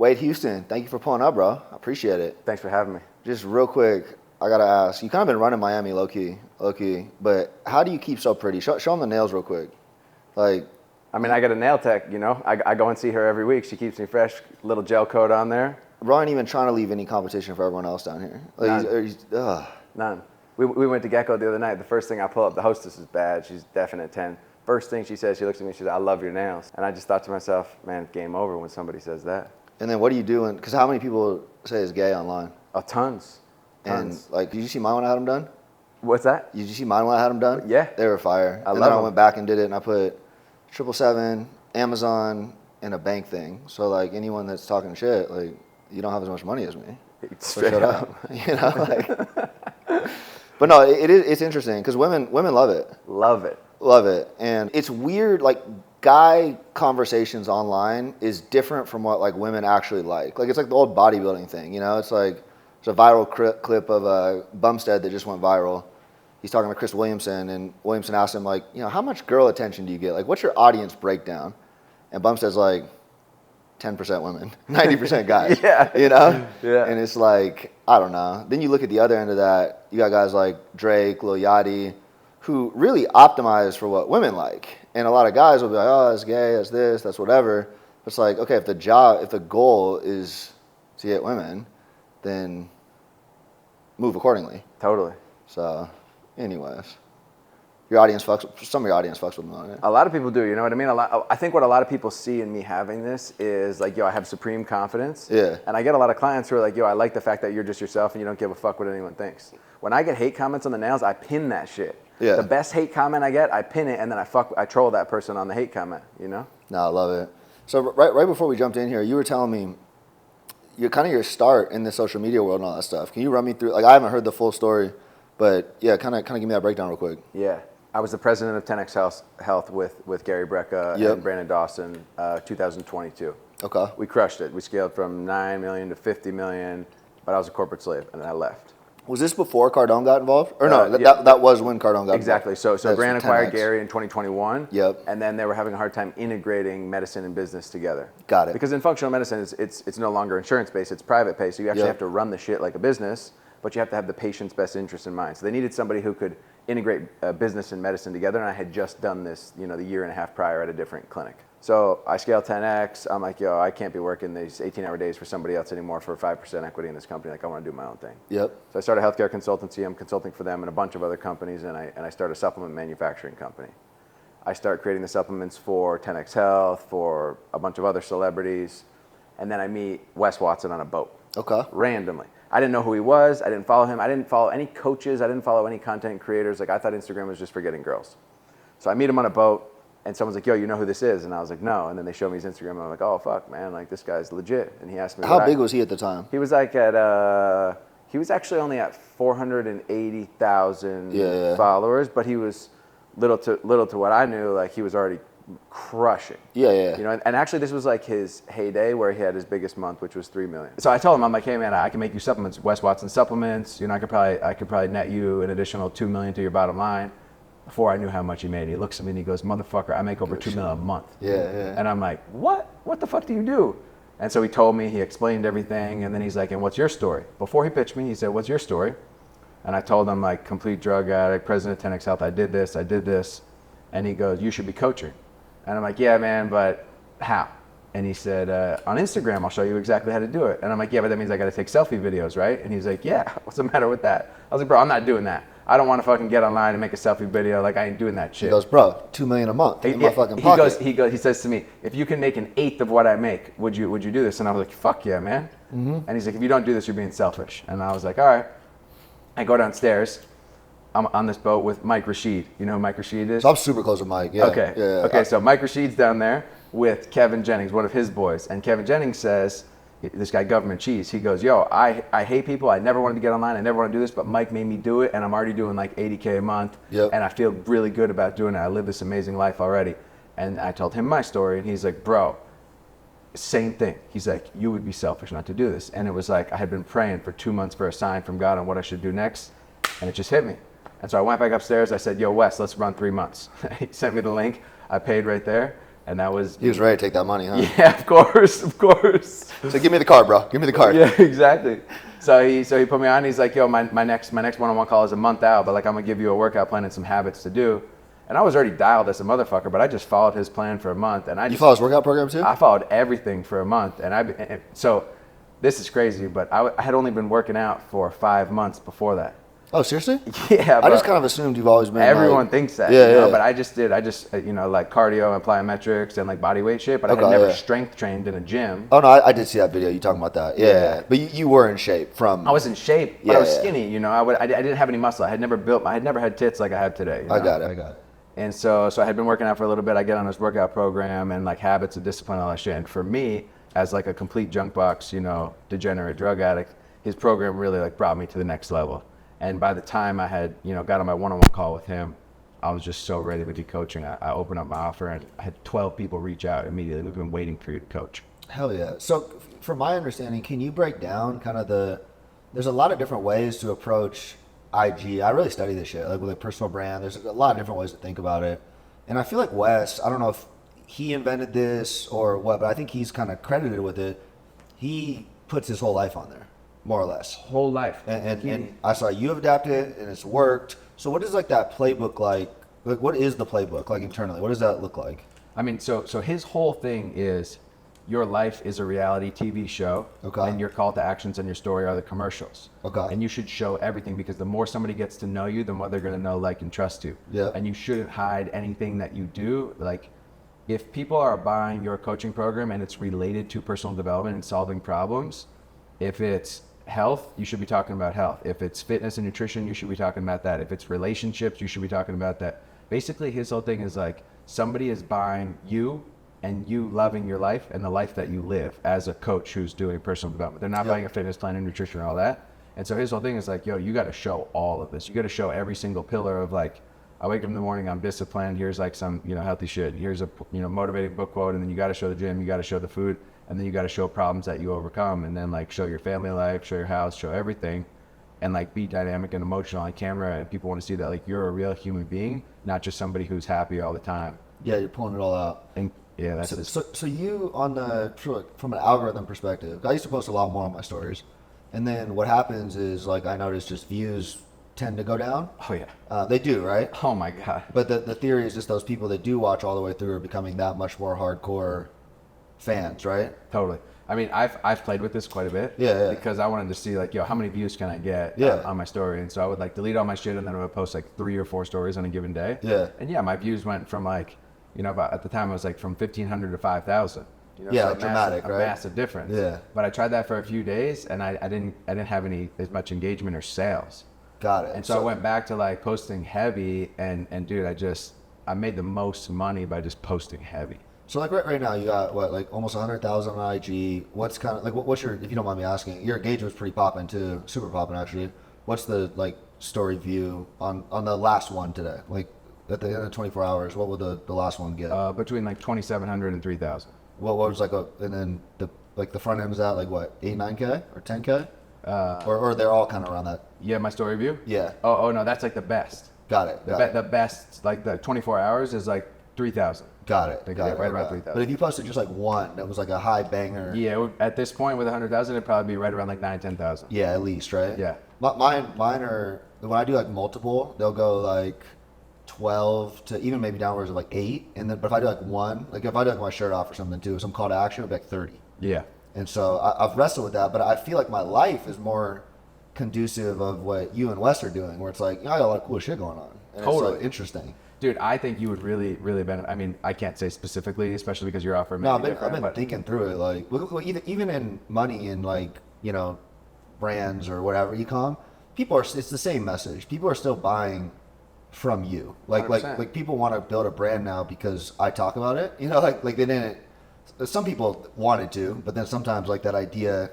Wade Houston, thank you for pulling up, bro. I appreciate it. Thanks for having me. Just real quick, I gotta ask. You kind of been running Miami low key, but how do you keep so pretty? Show them the nails real quick. Like, I mean, I got a nail tech, you know. I go and see her every week. She keeps me fresh, little gel coat on there. bro ain't even trying to leave any competition for everyone else down here. Like, None. We went to Gecko the other night. The first thing I pull up, the hostess is bad. She's definite 10. First thing she says, she looks at me, she says, I love your nails. And I just thought to myself, man, game over when somebody says that. And then what do you do? Because how many people say it's gay online? Tons. And like, did you see mine when I had them done? What's that? Did you see mine when I had them done? Yeah. They were fire. I went back and did it, and I put 777, Amazon, and a bank thing. So like anyone that's talking shit, like you don't have as much money as me. Straight up. You know, like. But no, it's interesting because women love it. Love it. And it's weird, like guy conversations online is different from what like women actually like. Like it's like the old bodybuilding thing, you know? It's like there's a viral clip of Bumstead that just went viral. He's talking to Chris Williamson, and Williamson asked him like, you know, how much girl attention do you get? Like, what's your audience breakdown? And Bumstead's like, 10% women, 90% guys. Yeah. You know? Yeah. And it's like, I don't know. Then you look at the other end of that, you got guys like Drake, Lil Yachty, who really optimize for what women like. And a lot of guys will be like, oh, that's gay, that's this, that's whatever. It's like, okay, if the goal is to get women, then move accordingly. Totally. So, anyways. Some of your audience fucks with them on it. A lot of people do, you know what I mean? I think what a lot of people see in me having this is like, yo, I have supreme confidence. Yeah. And I get a lot of clients who are like, yo, I like the fact that you're just yourself and you don't give a fuck what anyone thinks. When I get hate comments on the nails, I pin that shit. Yeah. The best hate comment I get, I pin it, and then I troll that person on the hate comment, you know? No, I love it. So right before we jumped in here, you were telling me your start in the social media world and all that stuff. Can you run me through, like I haven't heard the full story, but yeah, kind of give me that breakdown real quick. Yeah. I was the president of 10X Health with Gary Brecka and Brandon Dawson, 2022. Okay. We crushed it. We scaled from 9 million to 50 million, but I was a corporate slave and then I left. Was this before Cardone got involved? Or no, that was when Cardone got exactly. involved. So Brandon acquired Gary in 2021. Yep. And then they were having a hard time integrating medicine and business together. Got it. Because in functional medicine, it's no longer insurance-based, it's private pay. So you actually have to run the shit like a business, but you have to have the patient's best interest in mind. So they needed somebody who could integrate business and medicine together, and I had just done this, you know, the year and a half prior at a different clinic. So I scaled 10X. I'm like, yo, I can't be working these 18-hour days for somebody else anymore for 5% equity in this company. Like, I want to do my own thing. Yep. So I started a healthcare consultancy. I'm consulting for them and a bunch of other companies, and I started a supplement manufacturing company. I start creating the supplements for 10X Health, for a bunch of other celebrities, and then I meet Wes Watson on a boat. Okay. Randomly. I didn't know who he was. I didn't follow him. I didn't follow any coaches. I didn't follow any content creators. Like, I thought Instagram was just for getting girls. So I meet him on a boat, and someone's like, yo, you know who this is? And I was like, no. And then they showed me his Instagram, and I'm like, oh, fuck, man. Like, this guy's legit. And he asked me, how big was he at the time? He was like he was actually only at 480,000 followers, but he was little to what I knew, like, he was already crushing. Yeah. You know, and actually this was like his heyday where he had his biggest month, which was 3 million. So I told him, I'm like, hey man, I can make you supplements, Wes Watson supplements. You know, I could probably net you an additional 2 million to your bottom line. Before I knew how much he made, he looks at me and he goes, motherfucker, I make over 2 million a month. Yeah. And I'm like, what the fuck do you do? And so he told me, he explained everything, and then he's like, and what's your story? Before he pitched me, he said, what's your story? And I told him, like, complete drug addict, president of 10X Health, I did this. And he goes, you should be coaching. And I'm like, yeah, man, but how? And he said, on Instagram, I'll show you exactly how to do it. And I'm like, yeah, but that means I got to take selfie videos, right? And he's like, yeah, what's the matter with that? I was like, bro, I'm not doing that. I don't want to fucking get online and make a selfie video. Like, I ain't doing that shit. He goes, bro, 2 million a month in my fucking pocket. He says to me, if you can make 1/8 of what I make, would you do this? And I was like, fuck yeah, man. Mm-hmm. And he's like, if you don't do this, you're being selfish. And I was like, all right. I go downstairs. I'm on this boat with Mike Rashid. You know who Mike Rashid is? So I'm super close with Mike. Yeah. Okay. Yeah. Okay. So Mike Rashid's down there with Kevin Jennings, one of his boys, and Kevin Jennings says, this guy Government Cheese, he goes, yo, I hate people. I never wanted to get online. I never want to do this, but Mike made me do it, and I'm already doing like 80K a month, and I feel really good about doing it. I live this amazing life already. And I told him my story, and he's like, bro, same thing. He's like, you would be selfish not to do this. And it was like I had been praying for 2 months for a sign from God on what I should do next, and it just hit me. And so I went back upstairs. I said, yo, Wes, let's run 3 months. He sent me the link. I paid right there. And that was... He was ready to take that money, huh? Yeah, of course, of course. So give me the card, bro. Give me the card. Yeah, exactly. So he put me on. He's like, yo, my next one-on-one call is a month out, but like I'm gonna give you a workout plan and some habits to do. And I was already dialed as a motherfucker, but I just followed his plan for a month. And You followed his workout program too? I followed everything for a month. So this is crazy, but I had only been working out for 5 months before that. Oh, seriously? Yeah. I just kind of assumed you've always been everyone thinks that. Yeah, yeah. But I just like cardio and plyometrics and like body weight shit, but I had never strength trained in a gym. Oh no, I did see that video. You talking about that? Yeah. But you were in shape from. I was in shape, but I was skinny. I didn't have any muscle. I had never had tits like I have today. I got it. And so I had been working out for a little bit. I get on this workout program and like habits of discipline, all that shit. And for me, as like a complete junk box, degenerate drug addict, his program really like brought me to the next level. And by the time I had, got on my one-on-one call with him, I was just so ready to be coaching. I opened up my offer and I had 12 people reach out immediately. We've been waiting for you to coach. Hell yeah. So from my understanding, can you break down kind of there's a lot of different ways to approach IG. I really study this shit, like with a personal brand. There's a lot of different ways to think about it. And I feel like Wes, I don't know if he invented this or what, but I think he's kind of credited with it. He puts his whole life on there, more or less. Whole life. And I saw you have adapted it and it's worked. So what is like that playbook like? Like what is the playbook like internally? What does that look like? I mean, so his whole thing is your life is a reality TV show, and your call to actions and your story are the commercials. And you should show everything because the more somebody gets to know you, the more they're going to know, like, and trust you. Yeah. And you shouldn't hide anything that you do. Like, if people are buying your coaching program and it's related to personal development and solving problems, if it's health, you should be talking about health. If it's fitness and nutrition, you should be talking about that. If it's relationships, you should be talking about that. Basically, his whole thing is like somebody is buying you and you loving your life and the life that you live as a coach who's doing personal development. They're not buying a fitness plan and nutrition and all that. And so his whole thing is like, yo, you got to show all of this. You got to show every single pillar of like, I wake up in the morning, I'm disciplined. Here's like some, healthy shit. Here's a, motivating book quote. And then you got to show the gym, you got to show the food, and then you got to show problems that you overcome. And then like show your family life, show your house, show everything, and like be dynamic and emotional on camera. And people want to see that like you're a real human being, not just somebody who's happy all the time. Yeah, you're pulling it all out. And yeah, that's so you on from an algorithm perspective, I used to post a lot more on my stories, and then what happens is like I noticed just views tend to go down. Oh yeah, they do, right? Oh my god. But the theory is just those people that do watch all the way through are becoming that much more hardcore fans, right? Totally. I mean, I've played with this quite a bit. Yeah. Because I wanted to see like, how many views can I get on my story? And so I would like delete all my shit and then I would post like 3 or 4 stories on a given day. Yeah. And yeah, my views went from like, about at the time it was like from 1,500 to 5,000. Yeah, so dramatic, right? A massive difference. Yeah. But I tried that for a few days and I didn't have as much engagement or sales. Got it. And so I went back to like posting heavy and dude, I made the most money by just posting heavy. So like right now you got what, like almost 100,000 on IG. What's kind of like what's your, if you don't mind me asking, your engagement's pretty popping too, super popping actually. What's the like story view on the last one today? Like at the end of 24 hours, what would the last one get? Between like 2,700 and 3,000. What was like and then the front end was at like what, 8, 9K or 10K? Or they're all kind of around that? Yeah, my story view? Yeah. Oh no, that's like the best. Got it. The best, like the 24 hours is like 3,000. Got it. Right around 3,000. But if you posted just like one, that was like a high banger. Yeah, at this point with 100,000, it'd probably be right around like 10,000. Yeah, at least, right? Yeah. Mine are, when I do like multiple, they'll go like 12 to even maybe downwards of like 8. And then, but if I do like one, like if I do like my shirt off or something too, some call to action, it'll be like 30. Yeah. And so I've wrestled with that, but I feel like my life is more conducive of what you and Wes are doing, where it's like, I got a lot of cool shit going on. And totally. It's like interesting. Dude, I think you would really, really benefit. I mean, I can't say specifically, especially because your offer. No, I've been thinking through it. Like, even in money and like, brands or whatever, e-com, it's the same message. People are still buying from you. Like people want to build a brand now because I talk about it. Like they didn't. Some people wanted to, but then sometimes like that idea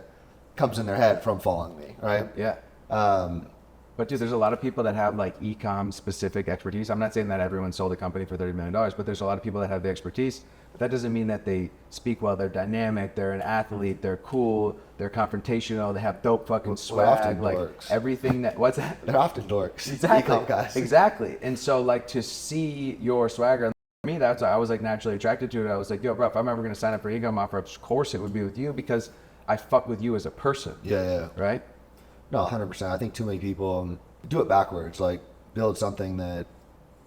comes in their head from following me, right? Yeah. But dude, there's a lot of people that have like e-com specific expertise. I'm not saying that everyone sold a company for $30 million, but there's a lot of people that have the expertise. But that doesn't mean that they speak well. They're dynamic. They're an athlete. They're cool. They're confrontational. They have dope fucking swag. Like dorks. Everything that. What's that? They're often dorks. Exactly. E-com guys. Exactly. And so like to see your swagger. me, that's I was like naturally attracted to it. I was like, yo, bro, if I'm ever gonna sign up for ego offer, of course it would be with you because I fuck with you as a person. Yeah. Right? No, 100%. I think too many people do it backwards. Like build something that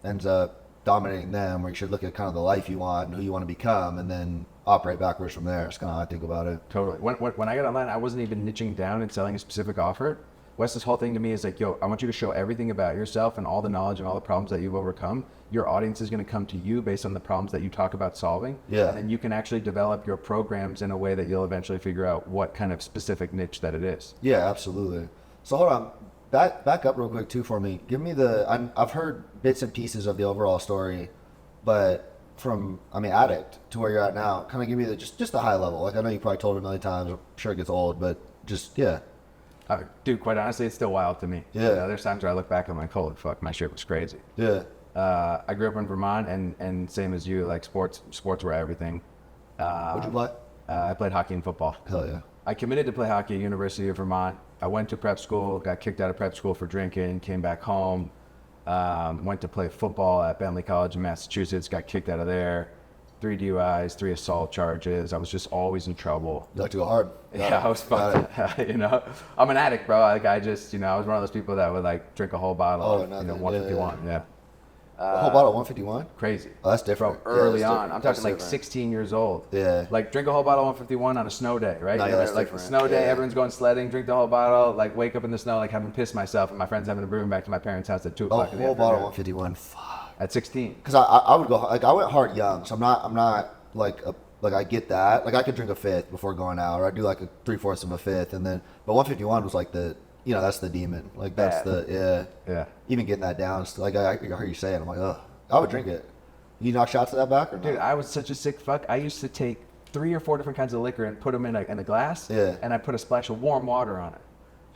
ends up dominating them, where you should look at kind of the life you want and who you want to become, and then operate backwards from there. It's kind of how I think about it. Totally. When I got online, I wasn't even niching down and selling a specific offer. Wes's whole thing to me is like, yo, I want you to show everything about yourself and all the knowledge and all the problems that you've overcome. Your audience is going to come to you based on the problems that you talk about solving. Yeah. And then you can actually develop your programs in a way that you'll eventually figure out what kind of specific niche that it is. Yeah, absolutely. So hold on, back up real quick too for me. Give me I've heard bits and pieces of the overall story, but from, addict to where you're at now, kind of give me just the high level. Like I know you probably told it a million times, I'm sure it gets old, but just, yeah. Dude, quite honestly, it's still wild to me. Yeah. There's times where I look back and I'm like, holy fuck, my shit was crazy. Yeah. I grew up in Vermont and same as you, like sports were everything. What'd you play? I played hockey and football. Hell yeah. I committed to play hockey at University of Vermont. I went to prep school, got kicked out of prep school for drinking, came back home, went to play football at Bentley College in Massachusetts, got kicked out of there. 3 DUIs, 3 assault charges. I was just always in trouble. You like to go hard. I was fucked. I'm an addict, bro. Like I just, I was one of those people that would like drink a whole bottle of 151. Yeah. A whole bottle of 151? Crazy. Oh, that's different. Bro, early on. I'm talking like 16 years old. Yeah. Like drink a whole bottle of 151 on a snow day, right? No, yeah, that's like different. Snow day, Yeah. everyone's going sledding, drink the whole bottle, like wake up in the snow, like having pissed myself, and my friends having to bring me back to my parents' house at 2 A o'clock in the whole afternoon. bottle of 151. Fuck. At 16. Because I would go, like I went hard young, so I'm not like I get that. Like I could drink a fifth before going out, or I'd do like a 3/4 of a fifth, and then, but 151 was like that's the demon. Like that's Yeah. Even getting that down, like I heard you say it, I'm like, ugh, I would drink it. You knock shots of that back or not? Dude, I was such a sick fuck. I used to take 3 or 4 different kinds of liquor and put them in a glass. Yeah. And I put a splash of warm water on it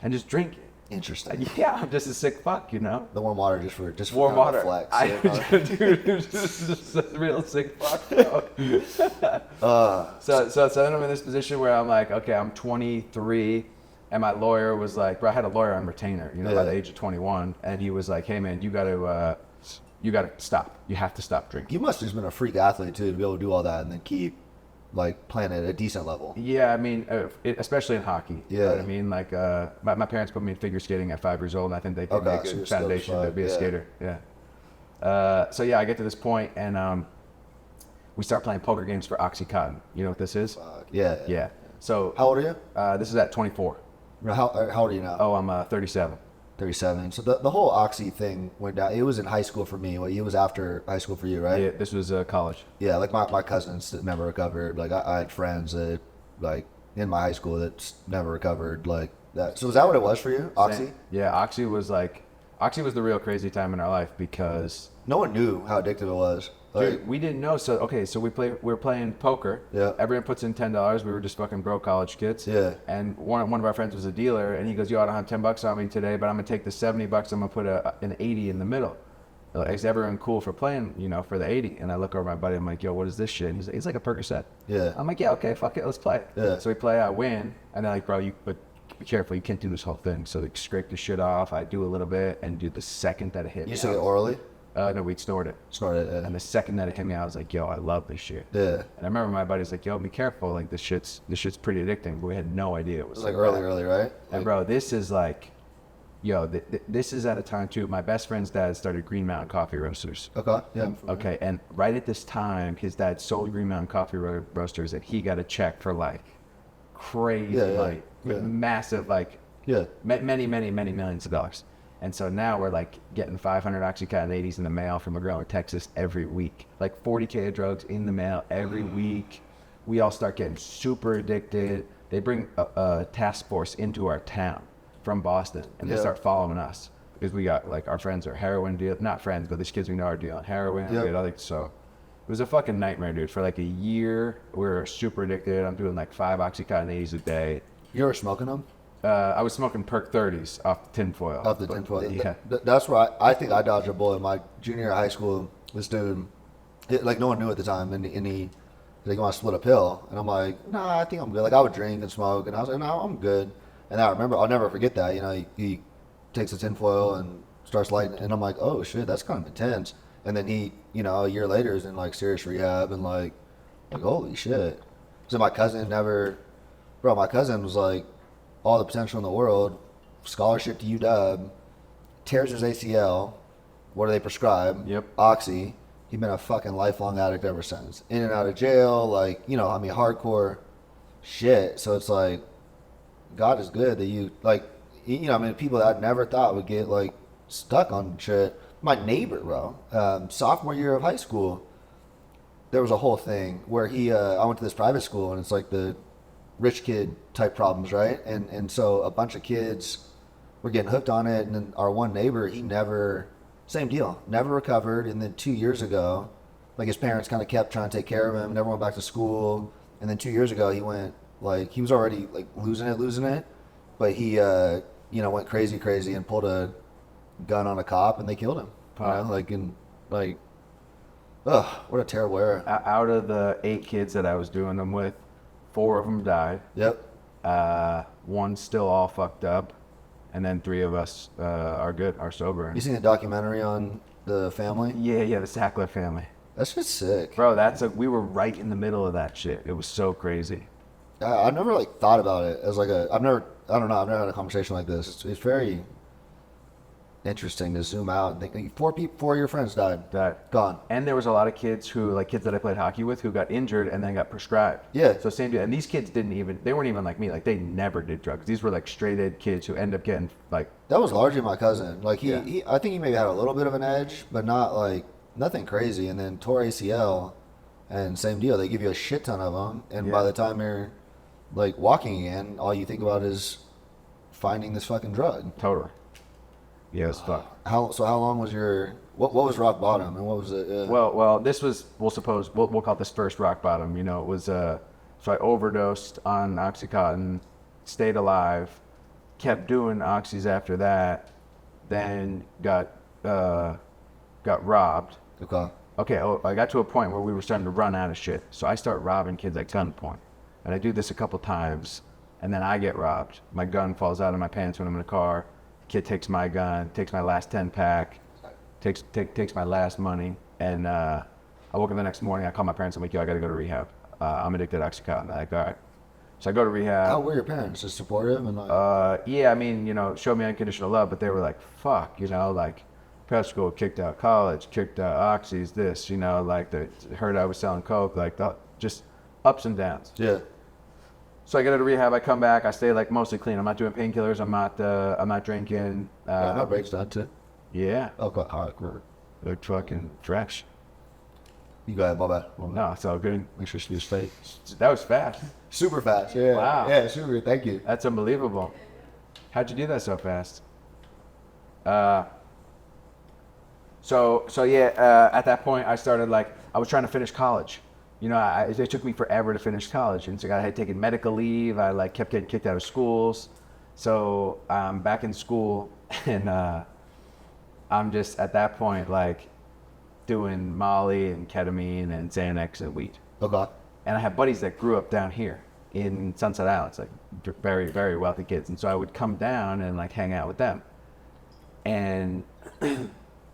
and just drink it. Interesting. Yeah, I'm just a sick fuck, The warm water just for warm kind of water. flex. Dude, just a real sick fuck, bro. So then I'm in this position where I'm like, okay, I'm 23, and my lawyer was like, bro, I had a lawyer on retainer, by the age of 21, and he was like, hey man, you gotta stop. You have to stop drinking. You must have just been a freak athlete too, to be able to do all that and then keep like playing at a decent level. Yeah, especially in hockey. Yeah. You know what I mean? Like, my parents put me in figure skating at 5 years old, and I think they gave me a good foundation to be a skater. Yeah. So yeah, I get to this point, and we start playing poker games for Oxycontin. You know what this is? Yeah. Yeah. So How old are you? this is at 24. How old are you now? Oh, I'm 37. 37. So the whole Oxy thing went down. It was in high school for me. It was after high school for you, right? Yeah, this was college. Yeah, like my cousins that never recovered. Like I had friends that like in my high school that never recovered like that. So was that what it was for you, Oxy? Yeah, Oxy was the real crazy time in our life because No one knew how addictive it was. Like, dude, we didn't know. So we were playing poker. Yeah. Everyone puts in $10. We were just fucking broke college kids. Yeah. And one of our friends was a dealer, and he goes, "Yo, I don't have $10 on me today, but I'm gonna take the $70. I'm gonna put an 80 in the middle." Like, is everyone cool for playing? For the 80? And I look over at my buddy. I'm like, "Yo, what is this shit?" And he's like a Percocet. Yeah. I'm like, "Yeah, okay, fuck it, let's play." Yeah. So we play. I win, and they're like, "Bro, but be careful. You can't do this whole thing." So they scrape the shit off. I do a little bit, and do the second that it hit You me. used to get orally? No, we'd snort it. Snorted. And the second that it hit me, I was like, yo, I love this shit. Yeah. And I remember my buddy's like, yo, be careful. Like, this shit's pretty addicting. But we had no idea it was like so early, right? And bro, this is like, this is at a time too. My best friend's dad started Green Mountain Coffee Roasters. Okay. Yeah. Okay. And right at this time, his dad sold Green Mountain Coffee Roasters, and he got a check for like crazy, massive, like many millions of dollars. And so now we're like getting 500 Oxycontin 80s in the mail from a girl in Texas every week. Like 40K of drugs in the mail every week. We all start getting super addicted. They bring a task force into our town from Boston, and they start following us because we got like our friends are heroin deal, not friends, but these kids we know are dealing heroin. So it was a fucking nightmare, dude. For like a year, we were super addicted. I'm doing like 5 Oxycontin 80s a day. You ever smoking them? I was smoking Perk 30s off the tinfoil. Off the tinfoil. Yeah. That's where I think I dodged a bullet. My junior year of high school, this dude, like no one knew at the time, and he like, want to split a pill? And I'm like, nah, I think I'm good. Like I would drink and smoke, and I was like, no, I'm good. And I remember, I'll never forget that. He takes the tinfoil and starts lighting, and I'm like, oh shit, that's kind of intense. And then he, you know, a year later is in like serious rehab and like holy shit. So my cousin my cousin was like all the potential in the world, scholarship to UW, tears his ACL. What do they prescribe? Yep. Oxy. He's been a fucking lifelong addict ever since. In and out of jail, like, you know, I mean, hardcore shit. So it's like, God is good that you, like, you know, I mean, people that I never thought would get, like, stuck on shit. My neighbor, bro, sophomore year of high school, there was a whole thing where I went to this private school, and it's like the rich kid type problems, right? And so a bunch of kids were getting hooked on it, and then our one neighbor, same deal, never recovered. And then 2 years ago, like, his parents kind of kept trying to take care of him, never went back to school. And then 2 years ago, he went, like, he was already like losing it, but he, you know, went crazy and pulled a gun on a cop, and they killed him. You know, what a terrible era. Out of the 8 kids that I was doing them with, 4 of them died. Yep. One's still all fucked up, and then 3 of us are sober. You seen the documentary on the family? Yeah, the Sackler family. That's just sick. Bro, we were right in the middle of that shit. It was so crazy. I never like thought about it as like I've never had a conversation like this. It's very interesting to zoom out and think 4 of your friends died. Gone. And there was a lot of kids kids that I played hockey with who got injured and then got prescribed. Yeah. So same deal. And these kids they weren't even like me. Like, they never did drugs. These were like straight ed kids who end up getting like. That was largely my cousin. Like he I think he maybe had a little bit of an edge, but not like nothing crazy. And then tore ACL, and same deal. They give you a shit ton of them, and by the time you're like walking again, all you think about is finding this fucking drug. Totally. Yeah, it's fucked. How long was what was rock bottom, and what was it? Well, this was, we'll call it this first rock bottom. You know, it was so I overdosed on Oxycontin, stayed alive, kept doing oxys after that, then got robbed. Okay. I got to a point where we were starting to run out of shit, so I start robbing kids at gunpoint, and I do this a couple times, and then I get robbed. My gun falls out of my pants when I'm in the car. Kid takes my gun, takes my last 10 pack, takes my last money, and I woke up the next morning. I called my parents. I'm like, yo, I gotta go to rehab. I'm addicted to Oxycontin. They're like, all right. So I go to rehab. How were your parents? Just supportive and like? Yeah, I mean, you know, showed me unconditional love, but they were like, fuck, you know, like, prep school, kicked out college, kicked out oxys, this, you know, like, they heard I was selling coke, like, just ups and downs. Yeah. So I get out of rehab, I come back, I stay like mostly clean. I'm not doing painkillers, I'm not drinking. My breaks done too. Yeah. Okay, all right, cool. They're fucking fresh. You go ahead, my bad. No, it's all good. Make sure she was fake. That was fast. Super fast, yeah. Wow. Yeah, super, thank you. That's unbelievable. How'd you do that so fast? So yeah, at that point I started I was trying to finish college. You know, it took me forever to finish college, and so I had taken medical leave. I kept getting kicked out of schools, so I'm back in school, and I'm just at that point doing Molly and ketamine and Xanax and weed. Okay. And I have buddies that grew up down here in Sunset Islands, very, very wealthy kids, and so I would come down and hang out with them, and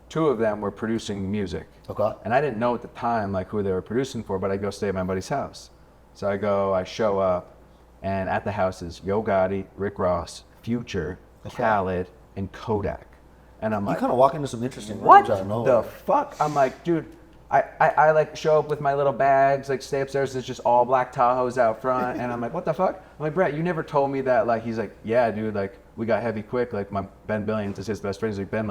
2 of them were producing music. Okay. And I didn't know at the time who they were producing for, but I go stay at my buddy's house. So I show up, and at the house is Yo Gotti, Rick Ross, Future, Khaled, and Kodak. And I'm like, you kind of walk into some interesting what rooms out of nowhere. the fuck? I'm like, dude, I show up with my little bags, stay upstairs, there's just all black Tahoes out front, and I'm like, what the fuck? I'm like, Brett, you never told me that. He's like, yeah, dude, we got heavy quick. My Ben Billions is his best friend. He's Ben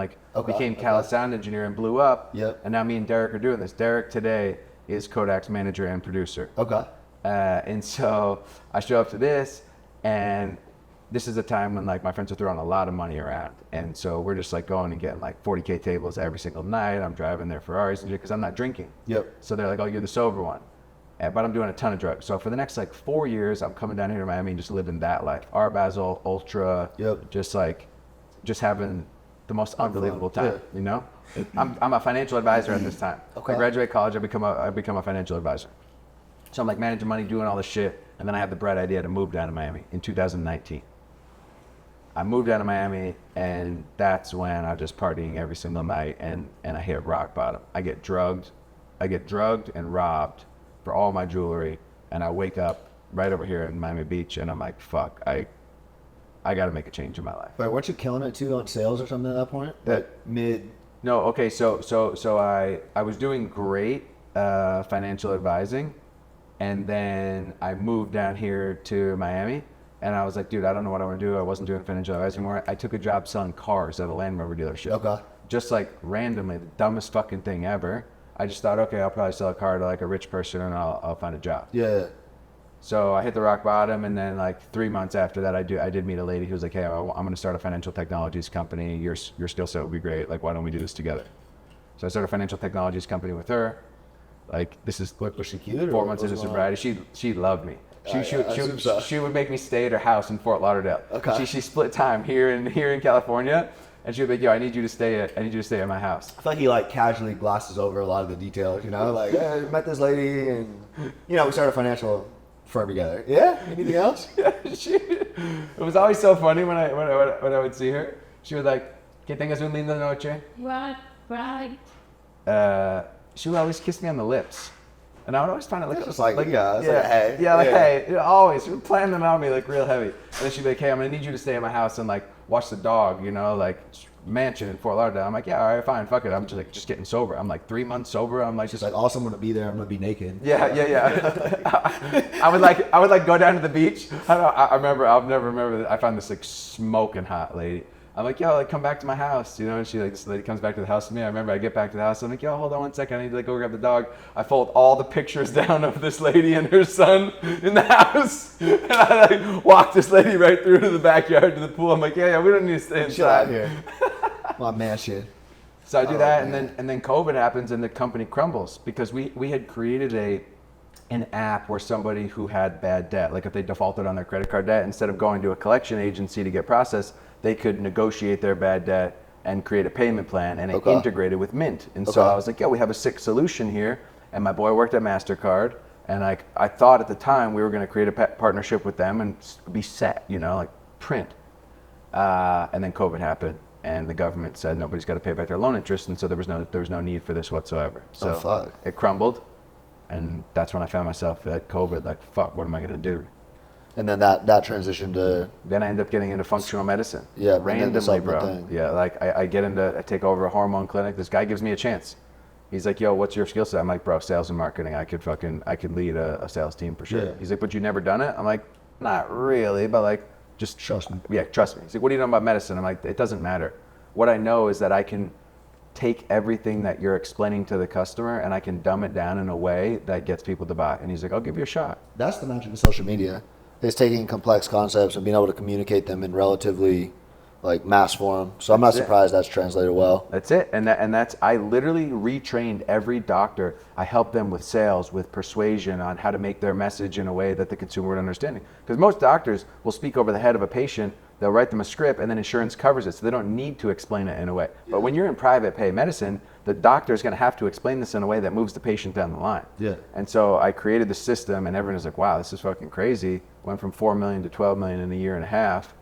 became Cali sound engineer and blew up. Yep. And now me and Derek are doing this. Derek today is Kodak's manager and producer. Okay. And so I show up to this, and this is a time when my friends are throwing a lot of money around, and so we're just going and getting 40K tables every single night. I'm driving their Ferraris and shit because I'm not drinking. Yep. So they're like, oh, you're the sober one. But I'm doing a ton of drugs. So for the next 4 years, I'm coming down here to Miami and just living that life. Art Basel, Ultra, Yep. just having the most unbelievable time. Yeah. You know, I'm a financial advisor at this time. Okay. I graduate college, I become a financial advisor. So I'm managing money, doing all this shit, and then I have the bright idea to move down to Miami in 2019. I moved down to Miami, and that's when I was just partying every single night, and I hit rock bottom. I get drugged and robbed for all my jewelry, and I wake up right over here in Miami Beach, and I'm like, fuck, I got to make a change in my life. But weren't you killing it too on sales or something at that point? No, okay, so I was doing great financial advising, and then I moved down here to Miami, and I was like, dude, I don't know what I want to do. I wasn't doing financial advising anymore. I took a job selling cars at a Land Rover dealership. Okay. Just like randomly, the dumbest fucking thing ever. I just thought, okay, I'll probably sell a car to like a rich person, and I'll find a job. Yeah. So I hit the rock bottom, and then like 3 months after that, I did meet a lady who was like, hey, I'm going to start a financial technologies company. Your skill set would be great. Like, why don't we do this together? So I started a financial technologies company with her. Like, this is Was she cute? 4 months into sobriety. She loved me. She would make me stay at her house in Fort Lauderdale. Okay. She split time here in California, and she would be like, yo, I need you to stay at my house. I feel like he like casually glosses over a lot of the details, you know, like, hey, I met this lady and, you know, we started a financial firm together. Yeah? Anything else? Yeah, it was always so funny when I would see her. She was like, ¿Que tengas un lindo noche? Right. She would always kiss me on the lips. And I would always find it like, It's just like, like hey. Yeah, like, hey, you know, always. She would plan them on me like real heavy. And then she'd be like, hey, I'm going to need you to stay at my house and like watch the dog, you know, like mansion in Fort Lauderdale. I'm like, yeah, all right, fine, fuck it. I'm just getting sober. I'm like 3 months sober. I'm like, She's like, also, I'm going to be there. I'm going to be naked. Yeah. I would like go down to the beach. I'll never remember that. I found this like smoking hot lady. I'm like, yo, like come back to my house, you know? And this lady comes back to the house with me. I remember I get back to the house. I'm like, yo, hold on 1 second. I need to like go grab the dog. I fold all the pictures down of this lady and her son in the house. And I like walk this lady right through to the backyard to the pool. I'm like, yeah, we don't need to stay inside. Shit out here. My man shit. So I do that, and then COVID happens, and the company crumbles because we had created an app where somebody who had bad debt, like if they defaulted on their credit card debt, instead of going to a collection agency to get processed, they could negotiate their bad debt and create a payment plan, and it integrated with Mint. And so I was like, yeah, we have a sick solution here. And my boy worked at MasterCard, and I thought at the time we were going to create a partnership with them and be set, you know, like print. And then COVID happened, and the government said nobody's got to pay back their loan interest, and so there was no need for this whatsoever. So it crumbled, and that's when I found myself at COVID, like, fuck, what am I going to do? And then that transitioned to... Then I ended up getting into functional medicine. Yeah, randomly, bro. Thing. Yeah, like I take over a hormone clinic. This guy gives me a chance. He's like, yo, what's your skill set? I'm like, bro, sales and marketing. I could lead a sales team for sure. Yeah. He's like, but you never done it? I'm like, not really, but like, just trust me. Yeah, trust me. He's like, what do you know about medicine? I'm like, it doesn't matter. What I know is that I can take everything that you're explaining to the customer and I can dumb it down in a way that gets people to buy. And he's like, I'll give you a shot. That's the magic of social media. It's taking complex concepts and being able to communicate them in relatively like mass form. So I'm not surprised that's translated well. That's it. And that's I literally retrained every doctor. I helped them with sales, with persuasion on how to make their message in a way that the consumer would understand. Because most doctors will speak over the head of a patient. They'll write them a script and then insurance covers it. So they don't need to explain it in a way. But when you're in private pay medicine, the doctor is going to have to explain this in a way that moves the patient down the line. Yeah. And so I created the system, and everyone was like, wow, this is fucking crazy. Went from 4 million to 12 million in a year and a half.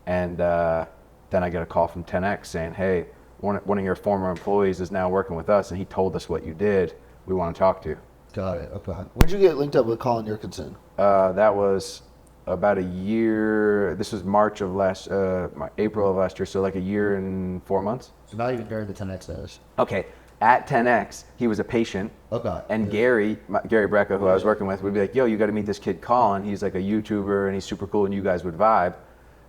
And then I get a call from 10X saying, hey, one of your former employees is now working with us, and he told us what you did. We want to talk to you. Got it. Okay. When did you get linked up with Colin Yerkinson? That was about a year. This was April of last year, so like a year and 4 months. So not even during the 10X days. Okay. At 10X, he was a patient. Okay. And Gary Brecka, who I was working with, would be like, yo, you got to meet this kid Colin. He's like a YouTuber, and he's super cool, and you guys would vibe.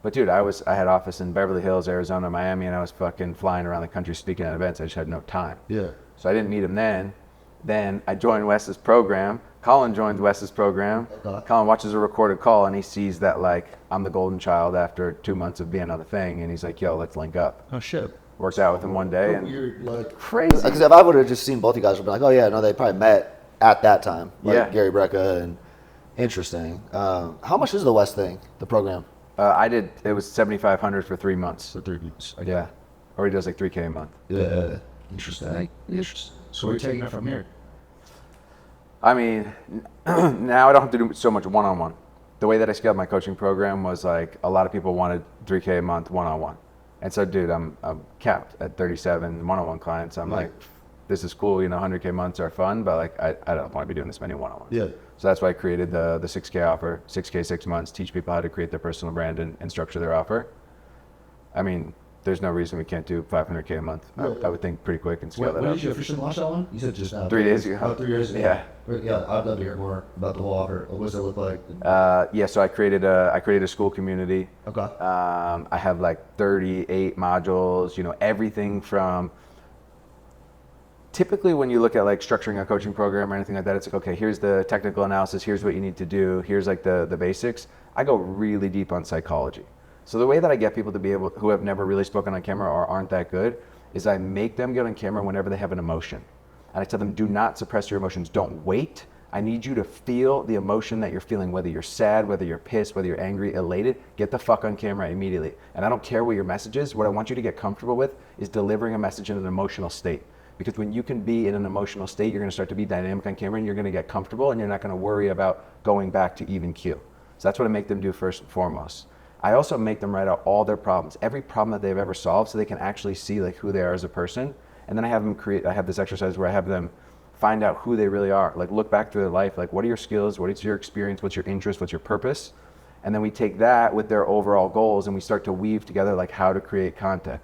But dude, I had office in Beverly Hills, Arizona, Miami, and I was fucking flying around the country speaking at events. I just had no time. Yeah. So I didn't meet him then. Then I joined Wes's program. Colin joins Wes's program. Okay. Colin watches a recorded call, and he sees that like I'm the golden child after 2 months of being on the thing, and he's like, yo, let's link up. Oh shit. Worked out with him one day, and weird, like crazy. Because if I would have just seen both you guys, would be like, oh yeah, no, they probably met at that time. Like Gary Brecka and interesting. How much is the West thing, the program? It was $7,500 for 3 months. For 3 weeks. Okay. Yeah. Or he does like $3K a month. Yeah. Interesting. So we're taking it from here. I mean, now I don't have to do so much one-on-one. the way that I scaled my coaching program was like a lot of people wanted $3K a month one-on-one. And so, dude, I'm capped at 37 one-on-one clients. I'm like, this is cool, 100K months are fun, but like I don't want to be doing this many one-on-ones. Yeah. So that's why I created the 6K offer, 6K 6 months, teach people how to create their personal brand and structure their offer. I mean, there's no reason we can't do 500K a month. I would think pretty quick and scale that up. When did you officially launch that one? You said just now. 3 days ago. Oh, 3 years ago. Yeah. Yeah, I'd love to hear more about the whole offer. What does it look like? Yeah, so I created a school community. Okay. I have like 38 modules, everything from, typically when you look at like structuring a coaching program or anything like that, it's like, okay, here's the technical analysis, here's what you need to do, here's like the basics. I go really deep on psychology. So the way that I get people to be able, who have never really spoken on camera or aren't that good, is I make them get on camera whenever they have an emotion. And I tell them, do not suppress your emotions. Don't wait. I need you to feel the emotion that you're feeling, whether you're sad, whether you're pissed, whether you're angry, elated. Get the fuck on camera immediately. And I don't care what your message is. What I want you to get comfortable with is delivering a message in an emotional state. Because when you can be in an emotional state, you're going to start to be dynamic on camera and you're going to get comfortable and you're not going to worry about going back to even keel. So that's what I make them do first and foremost. I also make them write out all their problems, every problem that they've ever solved, so they can actually see like who they are as a person. And then I have them I have this exercise where I have them find out who they really are. Like look back through their life, like what are your skills, what is your experience, what's your interest, what's your purpose? And then we take that with their overall goals and we start to weave together like how to create content.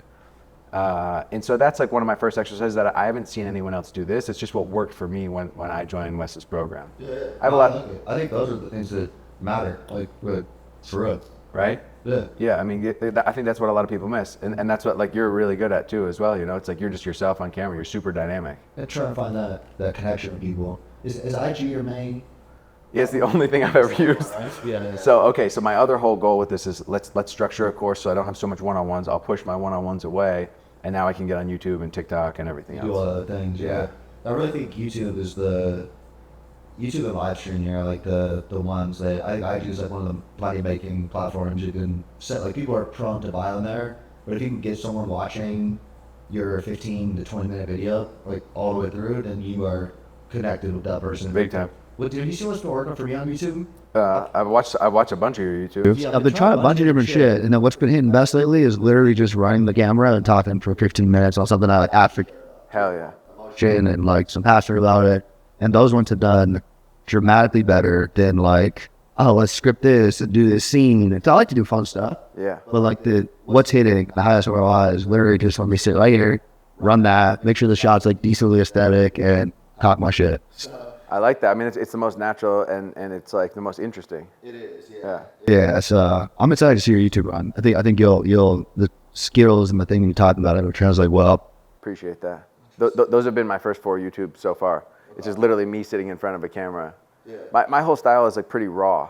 And so that's like one of my first exercises that I haven't seen anyone else do this. It's just what worked for me when I joined Wes's program. Yeah. I have a lot. I think those are the things that matter, like for real. Right? Yeah. Yeah, I mean, I think that's what a lot of people miss. And that's what like you're really good at too as well, It's like you're just yourself on camera. You're super dynamic. Yeah, try to find that connection with people. Is IG your main? Yeah, it's the only thing I've ever used. Right? Yeah. So my other whole goal with this is let's structure a course so I don't have so much one-on-ones. I'll push my one-on-ones away, and now I can get on YouTube and TikTok and everything else. Do other things. Yeah. I really think YouTube is YouTube and live streaming are like the ones that I use like one of the money making platforms. You can set like people are prone to buy on there, but if you can get someone watching your 15 to 20 minute video like all the way through, then you are connected with that person. Big time. What did you see what's been working for you on YouTube? I've watched a bunch of your YouTubes. Yeah, I've been trying a bunch of different shit, and then what's been hitting best lately is literally just running the camera and talking for 15 minutes on something I like after Hell yeah. shit and like some passion about it, and those ones have done dramatically better than like, oh, let's script this and do this scene. I like to do fun stuff. Yeah. But like what's hitting the highest ROI is literally just let me sit right here, run that, make sure the shot's like decently aesthetic, and talk my shit. I like that. I mean, it's the most natural and it's like the most interesting. It is, yeah. Yeah, so I'm excited to see your YouTube run. I think you'll the skills and the thing you're talking about it will translate well. Appreciate that. Those have been my first 4 YouTube so far. It's just literally me sitting in front of a camera. Yeah. My whole style is like pretty raw,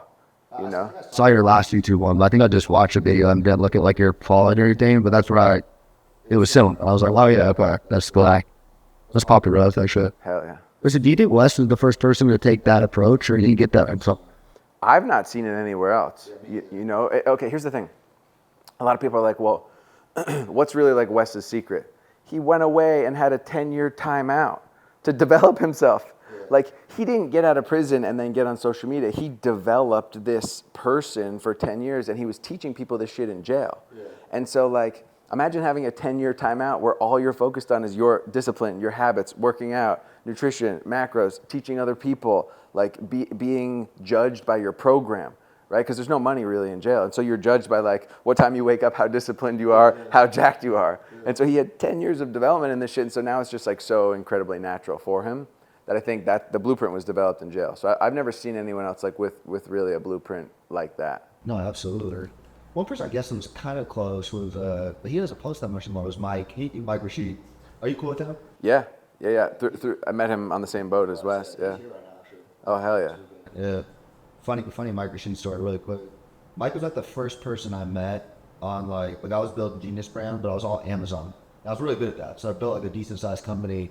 Saw your last YouTube one, but I think I just watched a video and didn't look at like your quality and everything, but that's where it was similar. I was like, wow, yeah, okay, that's black. That's popular, that's that shit. Hell yeah. So do you think Wes was the first person to take that approach, or did you get that from? I've not seen it anywhere else. Okay, here's the thing. A lot of people are like, well, what's really like Wes's secret? He went away and had a 10-year timeout to develop himself. Yeah. Like, he didn't get out of prison and then get on social media. He developed this person for 10 years, and he was teaching people this shit in jail. Yeah. And so, like, imagine having a 10-year timeout where all you're focused on is your discipline, your habits, working out, nutrition, macros, teaching other people, like being judged by your program, right? Because there's no money really in jail. And so you're judged by like what time you wake up, how disciplined you are, how jacked you are. And so he had 10 years of development in this shit. And so now it's just like so incredibly natural for him that I think that the blueprint was developed in jail. So I've never seen anyone else like with really a blueprint like that. No, absolutely. One person I guess was kind of close was, but he doesn't post that much anymore, was Mike. Mike Rashid. Are you cool with him? Yeah. Through, I met him on the same boat as Wes. Yeah. Oh, hell yeah. Yeah. Funny Mike Rashid story really quick. Mike was like the first person I met on like I was building Genius brand, but I was all Amazon. And I was really good at that. So I built like a decent sized company.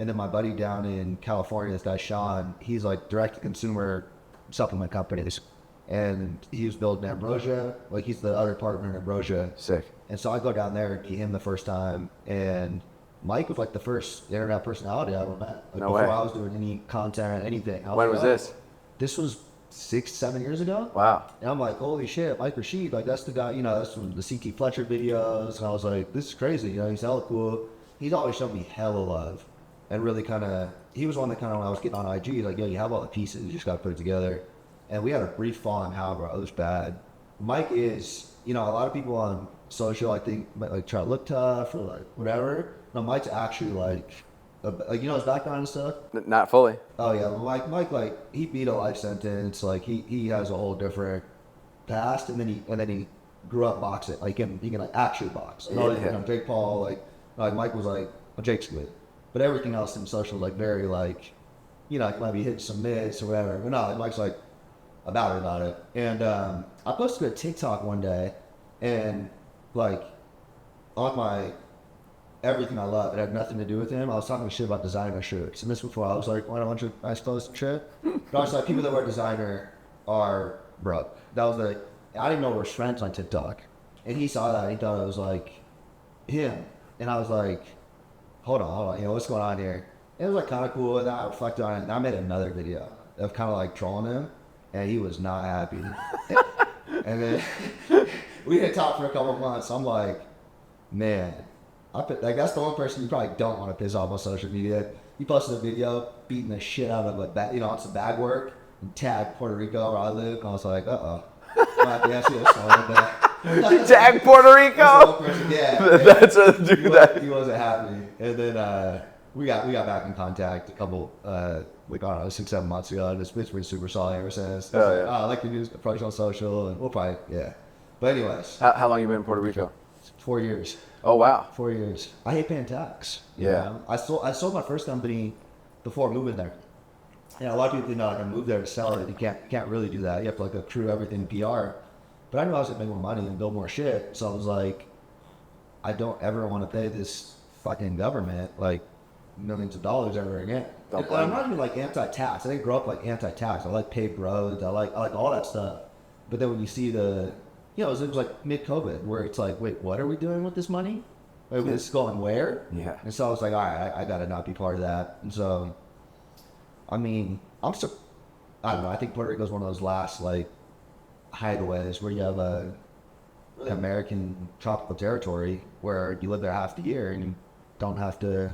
And then my buddy down in California, this guy Sean, he's like direct to consumer supplement companies. And he was building Ambrosia, like he's the other partner in Ambrosia. Sick. And so I go down there and meet him the first time, and Mike was like the first internet personality I ever met. Like no before way. I was doing any content, anything. When was this? This was 6-7 years ago. Wow. And I'm like, holy shit, Mike Rashid, like that's the guy, you know, that's from the CT Fletcher videos. And I was like, this is crazy, you know, he's hella cool. He's always shown me hella love. And really kind of, he was one that kind of, when I was getting on IG, he's like, yo, you have all the pieces, you just got to put it together. And we had a brief fall, however, it was bad. Mike is, you know, a lot of people on social, I think, might like try to look tough or like whatever. No, Mike's actually like you know his background and stuff? Not fully. Oh yeah, Mike like he beat a life sentence. Like he has a whole different past, and then he grew up boxing. Like he can like actually box. You know, Jake Paul like Mike was like, well, Jake's good, but everything else in social like very like, you know, like maybe hit some mids or whatever. But no, like, Mike's like about it. And I posted a TikTok one day, and like on my everything I love, it had nothing to do with him. I was talking shit about designer shirts, and this before I was like, why don't you nice clothes and shit? But I was like, people that wear designer are broke. That was like, I didn't know we were friends on TikTok, and he saw that and he thought it was like him, and I was like, hold on, you know what's going on here? It was like kind of cool, and I reflected on it, and I made another video of kind of like trolling him, and he was not happy. And then we didn't talk for a couple of months. I'm like, man. Like that's the one person you probably don't want to piss off on social media. He posted a video beating the shit out of like, you know, on some bag work and tagged Puerto Rico where I live. And I was like, You tagged Puerto Rico? Yeah. That's a dude. He wasn't happy. And then we got back in contact a couple like I don't know 6-7 months ago. And it's been super solid ever since. Oh yeah. I like to use approach on social, and we'll probably But anyways, how long you been in Puerto Rico? 4 years. Oh wow. 4 years. I hate paying tax. Yeah. You know? I sold my first company before moving there. And a lot of people think like I moved there to sell it. You can't really do that. You have to like accrue everything PR. But I knew I was gonna make more money and build more shit. So I was like, I don't ever want to pay this fucking government like millions of dollars ever again. And I'm not even like anti-tax. I didn't grow up like anti-tax. I like paved roads. I like all that stuff. But then when you see you know, it was like mid-COVID where it's like, wait, what are we doing with this money? Like, this is going where? Yeah. And so I was like, all right, I got to not be part of that. And so, I mean, I don't know. I think Puerto Rico is one of those last, like, hideaways where you have a really American tropical territory where you live there half the year and you don't have to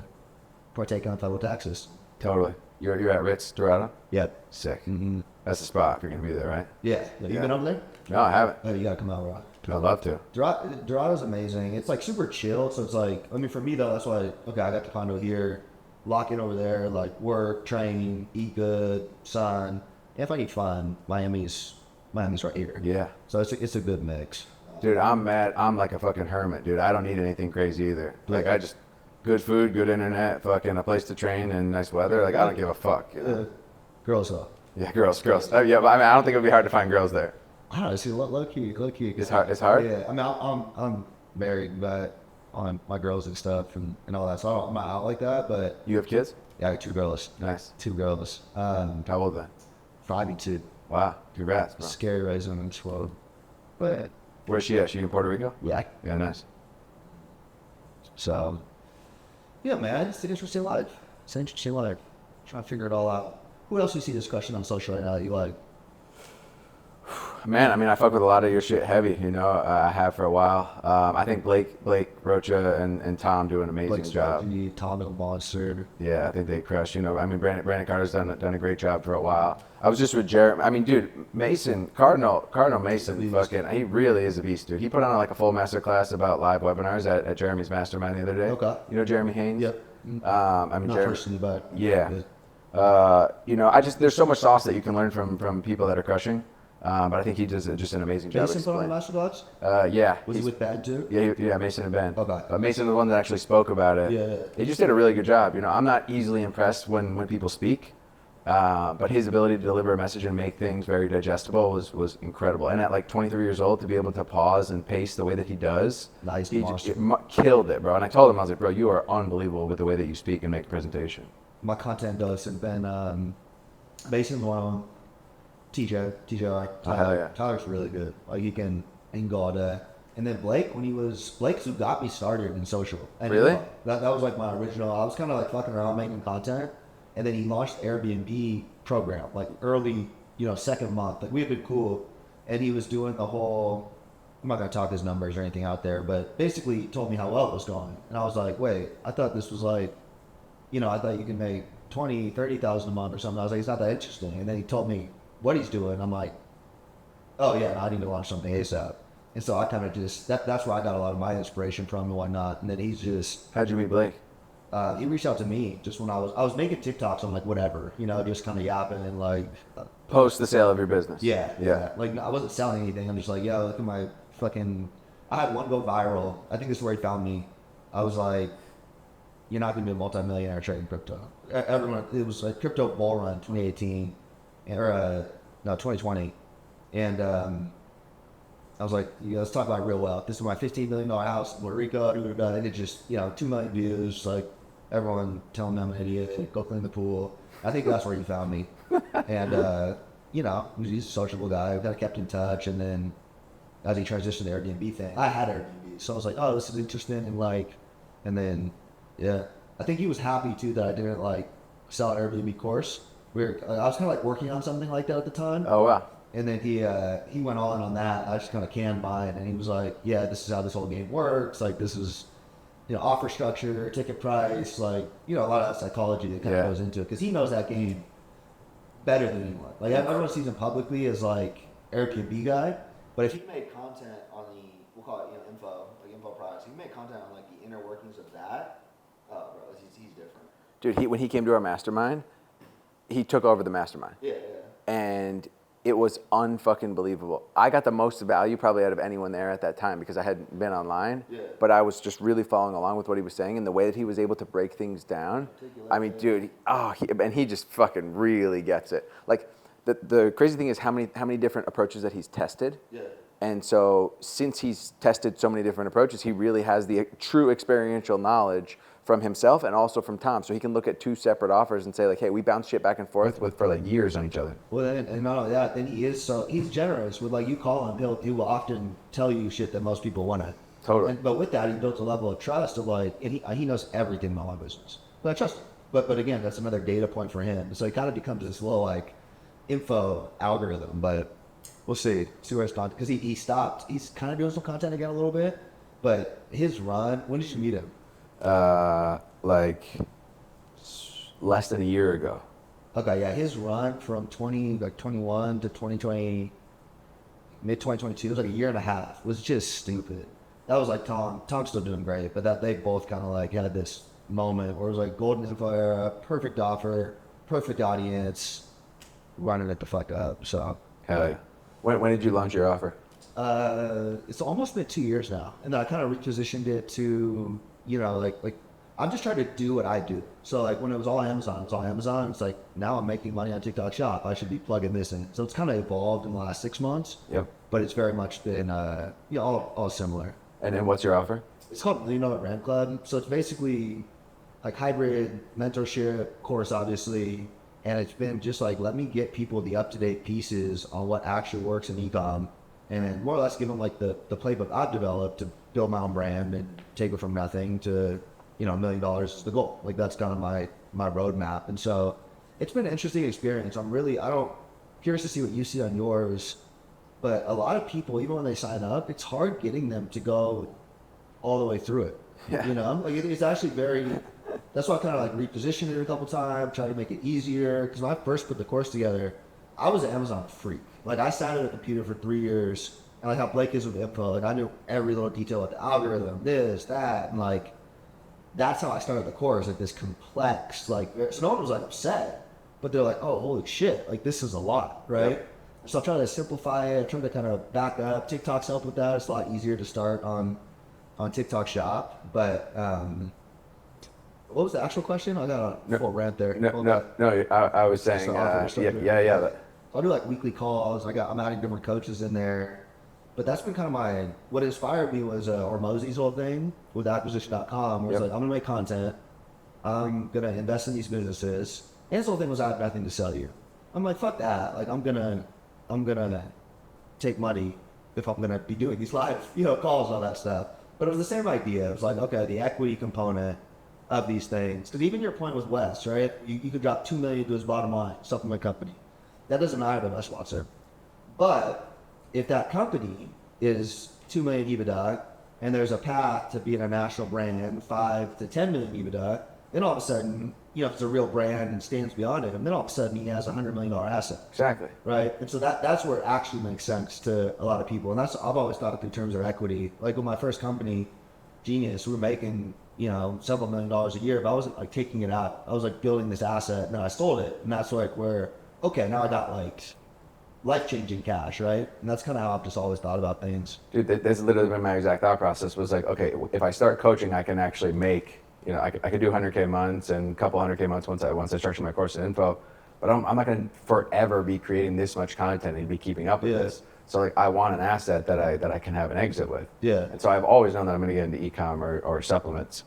partake on federal taxes. Totally. You're at Ritz Dorado? Yeah. Sick. Mm-hmm. That's the spot if you're going to be there, right? Yeah. You been over there? No, I haven't. Oh, you got to come out, Rock. I'd love to. Dorado's amazing. It's like super chill. So it's like, I mean, for me though, that's why, okay, I got the condo here, lock in over there, like work, train, eat good, sun. And if I need fun, Miami's right here. Yeah. So it's a good mix. Dude, I'm mad. I'm like a fucking hermit, dude. I don't need anything crazy either. Like I just, good food, good internet, fucking a place to train and nice weather. Like I don't give a fuck. You know? Girls though. Yeah, girls. Oh, yeah, but I mean, I don't think it would be hard to find girls there. I don't know. See, low key. It's hard. Yeah, I mean, I'm married, but on my girls and stuff and all that. So I'm not out like that. But You have kids? yeah, I got 2 girls. Nice. 2 girls. How old then? 5 and 2. Wow. Congrats, bro. Scary raising them in this world. But Where's she at? She in Puerto Rico? yeah. Yeah, nice. So yeah, man, it's an interesting life. It's an interesting life. Trying to figure it all out. Who else you see discussion on social right now that you like? Man, I mean, I fuck with a lot of your shit heavy, you know. I have for a while. I think Blake Rocha and Tom do an amazing job. Tom the monster. Yeah, I think they crush. You know, I mean, Brandon Carter's done a great job for a while. I was just with Jeremy. I mean, dude, Cardinal Mason, fucking, he really is a beast, dude. He put on like a full master class about live webinars at Jeremy's mastermind the other day. Okay. You know Jeremy Haynes? Yep. I mean, Not Jeremy. personally, but Yeah. You know, there's so much sauce that you can learn from people that are crushing. But I think he does just an amazing job. Mason put on the master class? Yeah. Was he with Ben too? Yeah, Mason and Ben. Okay. But Mason was the one that actually spoke about it. Yeah. He just did a really good job. You know, I'm not easily impressed when people speak, but his ability to deliver a message and make things very digestible was incredible. And at like 23 years old, to be able to pause and pace the way that he does, Nice. he killed it, bro. And I told him, I was like, bro, you are unbelievable with the way that you speak and make a presentation. My content does, and Ben, Mason's one of them. TJ, Oh, hell yeah. Tyler's really good. Like he can go all day. And then Blake's who got me started in social. And Really? That was like my original. I was kind of like fucking around making content, and then he launched Airbnb program like early second month, like we had been cool, and he was doing the whole. I'm not gonna talk his numbers or anything out there, but basically he told me how well it was going, and I was like, wait, I thought this was like, I thought you could make 20, 30,000 a month or something. I was like, it's not that interesting. And then he told me what he's doing. I'm like, oh yeah, I need to launch something ASAP. And so I kind of just that's where I got a lot of my inspiration from and whatnot. And then he's just. How'd you meet Blake? He reached out to me just when I was making TikToks. I'm like, whatever, just kind of yapping and like. Post the sale of your business. Yeah. Like I wasn't selling anything. I'm just like, yo, look at my fucking. I had one go viral. I think this is where he found me. I was like, you're not gonna be a multi-millionaire trading crypto. Everyone, it was like crypto bull run 2018, or 2020, and I was like, let's talk about real wealth. This is my $15 million house in Puerto Rico, and it just 2 million views. Like everyone telling me I'm an idiot. Go clean the pool. I think that's where he found me, and he's a sociable guy. We kind of kept in touch, and then as he transitioned to the Airbnb thing, I had Airbnb, so I was like, oh, this is interesting, and then. Yeah, I think he was happy too that I didn't like sell an Airbnb course. I was kind of like working on something like that at the time. Oh wow! And then he went all in on that. I just kind of canned mine, and he was like, "Yeah, this is how this whole game works. Like this is, offer structure, ticket price, like a lot of that psychology that kind of goes into it because he knows that game better than anyone. Like everyone sees him publicly as like Airbnb guy, but if he made content on the we'll call it info products, he made content on like the inner workings of that. Oh, bro, he's different. Dude, when he came to our mastermind, he took over the mastermind. Yeah. And it was unfucking believable. I got the most value probably out of anyone there at that time because I hadn't been online. Yeah. But I was just really following along with what he was saying and the way that he was able to break things down. I mean, dude, he just fucking really gets it. Like the crazy thing is how many different approaches that he's tested. Yeah. And so since he's tested so many different approaches, he really has the true experiential knowledge from himself and also from Tom. So he can look at two separate offers and say like, hey, we bounce shit back and forth for like years on each other. Well, and not only that, then he's generous with like you call him, he will often tell you shit that most people want to. Totally. But with that, he built a level of trust of like, and he knows everything about my business. But I trust him. But again, that's another data point for him. So he kind of becomes this little like info algorithm, but we'll see where it's gone. Because he stopped, he's kind of doing some content again a little bit, but his run, when did you meet him? Like less than a year ago. Okay, yeah, his run from 21 to 2020, mid 2022 was like a year and a half. It was just stupid. That was like Tom's still doing great, but that they both kind of like had this moment where it was like golden info era, perfect offer, perfect audience, running it the fuck up. So hell yeah. When did you launch your offer? It's almost been 2 years now, and then I kind of repositioned it to like I'm just trying to do what I do. So like when it was all Amazon, it's like now I'm making money on TikTok Shop. I should be plugging this in. So it's kind of evolved in the last 6 months. Yep. But it's very much been all similar. And then what's your offer? It's called Rent Club. So it's basically like hybrid mentorship course, obviously. And it's been just like, let me get people the up-to-date pieces on what actually works in e-com and more or less give them like the playbook I've developed to build my own brand and take it from nothing to, $1 million is the goal. Like that's kind of my roadmap. And so it's been an interesting experience. Curious to see what you see on yours, but a lot of people, even when they sign up, it's hard getting them to go all the way through it. Yeah. Like it's actually that's why I kind of like repositioned it a couple times, try to make it easier. Because when I first put the course together, I was an Amazon freak. Like I sat at a computer for 3 years, and like how Blake is with info, like I knew every little detail of the algorithm, this, that, and like that's how I started the course, like this complex, like so no one was like upset, but they're like, oh holy shit, like this is a lot, right? Yep. So I'm trying to simplify it, I'm trying to kind of back up. TikTok's help with that. It's a lot easier to start on TikTok Shop, but what was the actual question? I got a full rant there. No. I was saying, yeah. I'll do like weekly calls. I'm adding different coaches in there, but that's been kind of what inspired me was Ormozi's whole thing with acquisition.com. Where it's like, I'm gonna make content, I'm gonna invest in these businesses, and his whole thing was I have nothing to sell you. I'm like, fuck that. Like I'm gonna take money if I'm gonna be doing these live, calls and all that stuff. But it was the same idea. It was like, okay, the equity component of these things. Because even your point with Wes, right? You could drop $2 million to his bottom line, supplement company. That doesn't matter to my sponsor. But if that company is 2 million EBITDA and there's a path to being a national brand, 5 to 10 million EBITDA, then all of a sudden, you know, if it's a real brand and stands beyond it, and then all of a sudden he has a $100 million asset. Exactly. Right. And so that's where it actually makes sense to a lot of people. And that's, I've always thought of in terms of equity. Like with my first company, Genius, we were making, you know, several $1 million a year, but I wasn't like taking it out. I was like building this asset and then I sold it. And that's like where, okay, now I got like life-changing cash, right? And that's kind of how I've just always thought about things. Dude, that's literally been my exact thought process was like, okay, if I start coaching, I can actually make, you know, I could do 100K months and a couple 100K months once I structure my course and info, but I'm not going to forever be creating this much content and be keeping up with this. So like, I want an asset that I can have an exit with. Yeah. And so I've always known that I'm going to get into e-com or supplements.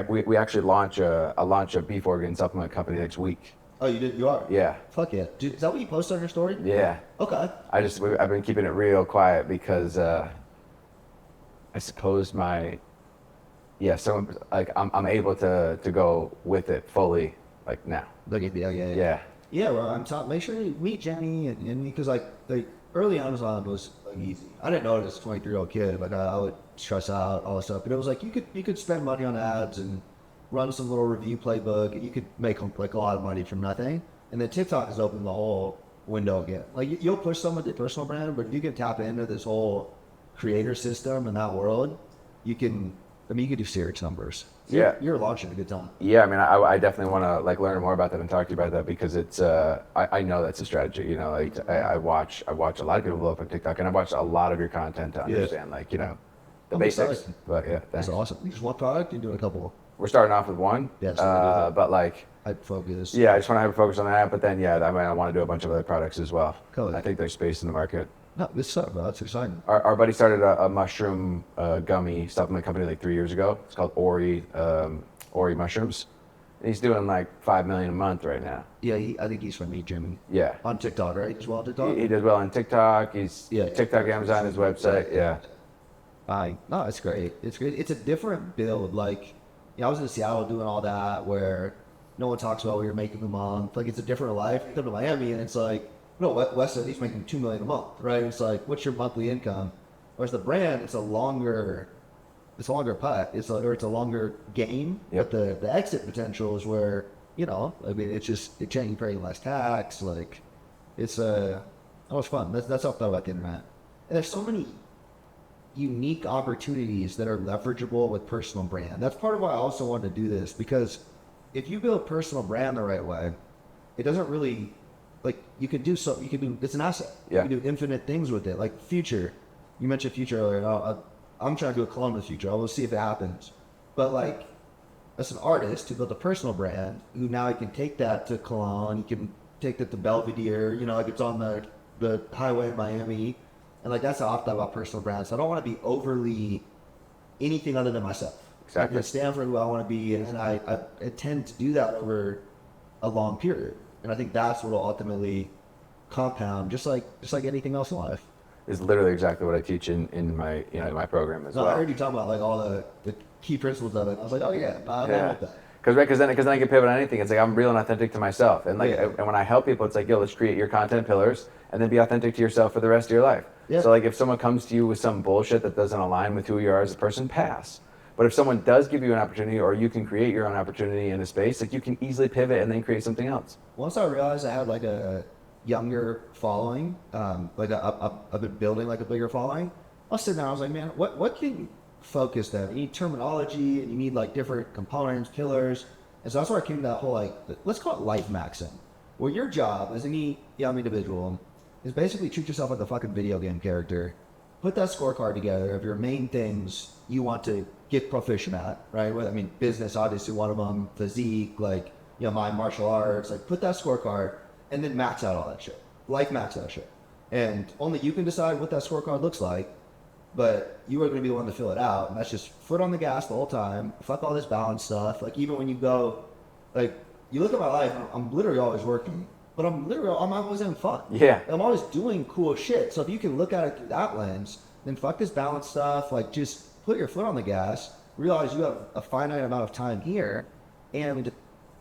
We actually launch a beef organ supplement company next week. Oh, you did? You are? Yeah. Fuck yeah. Dude, is that what you post on your story? Yeah. Okay. I've been keeping it real quiet because I suppose so like I'm able to go with it fully like now. Yeah. Yeah, well, I'm talking. Make sure you meet Jenny and because like early Amazon was like easy. I didn't know this 23-year-old kid, but I would stress out all this stuff. But it was like you could spend money on ads and run some little review playbook, and you could make like a lot of money from nothing. And then TikTok has opened the whole window again. Like you'll push someone to personal brand, but if you can tap into this whole creator system in that world, you can do serious numbers. You're launching a good time. Yeah, I mean, I definitely want to like learn more about that and talk to you about that because it's I know that's a strategy. You know, like I watch a lot of people blow up on TikTok, and I watch a lot of your content to understand like, you know, the basics. Excited. But yeah, thanks. That's awesome. Just one product, you're doing a couple. We're starting off with one. Yes. But like, I'd focus. yeah, I just want to have a focus on that. But then I want to do a bunch of other products as well. Cool. I think there's space in the market. No, this sucks, bro. That's exciting. Our buddy started a mushroom gummy supplement company like 3 years ago. It's called Ori Mushrooms. And he's doing like $5 million a month right now. Yeah, I think he's from Jimmy. Yeah. On TikTok, right? He's well on TikTok? He does well on TikTok. TikTok, Amazon, his website. Yeah. No, it's great. It's great. It's a different build. Like, you know, I was in Seattle doing all that where no one talks about what you're making a month. Like, it's a different life. You come to Miami and it's like, no, Westside, he's making $2 million a month, right? It's like, what's your monthly income? Whereas the brand, it's a longer putt. It's a longer game. Yep. But the exit potential is where, you know, I mean, it's just, it's paying less tax. Like, it's, that was fun. That's how I thought about the internet. And there's so many unique opportunities that are leverageable with personal brand. That's part of why I also wanted to do this, because if you build personal brand the right way, it doesn't really, like, it's an asset. Yeah. You can do infinite things with it. Like Future, you mentioned Future earlier. I'm trying to do a clone of Future. We'll see if it happens. But like, as an artist who built a personal brand, who now I can take that to Cologne, you can take that to Belvedere, you know, like it's on the highway in Miami. And like, that's how I thought about personal brands. So I don't want to be overly anything other than myself. Exactly. I can stand for who I want to be, and I tend to do that over a long period. And I think that's what will ultimately compound, just like anything else in life. Is literally exactly what I teach in my my program as well. I heard you talk about like all the key principles of it. I was like, oh yeah, I like that. Because then I can pivot on anything. It's like I'm real and authentic to myself, and like and when I help people, it's like, yo, let's create your content pillars and then be authentic to yourself for the rest of your life. Yeah. So like if someone comes to you with some bullshit that doesn't align with who you are as a person, pass. But if someone does give you an opportunity, or you can create your own opportunity in a space, like you can easily pivot and then create something else. Once I realized I had like a younger following, like I've been building like a bigger following, I was sitting there, I was like, man, what can you focus then? You need terminology, and you need like different components, pillars. And so that's where I came to that whole, like, let's call it life maxing, where your job as any young individual is basically treat yourself like a fucking video game character. Put that scorecard together of your main things you want to get proficient at, right? I mean, business, obviously one of them, physique, like, you know, my martial arts, like put that scorecard and then max out all that shit. Life max that shit. And only you can decide what that scorecard looks like, but you are going to be the one to fill it out. And that's just foot on the gas the whole time. Fuck all this balance stuff. Like, even when you go, like, you look at my life, I'm literally always working, but I'm always having fun. Yeah. I'm always doing cool shit. So if you can look at it through that lens, then fuck this balance stuff. Like, just put your foot on the gas, realize you have a finite amount of time here, and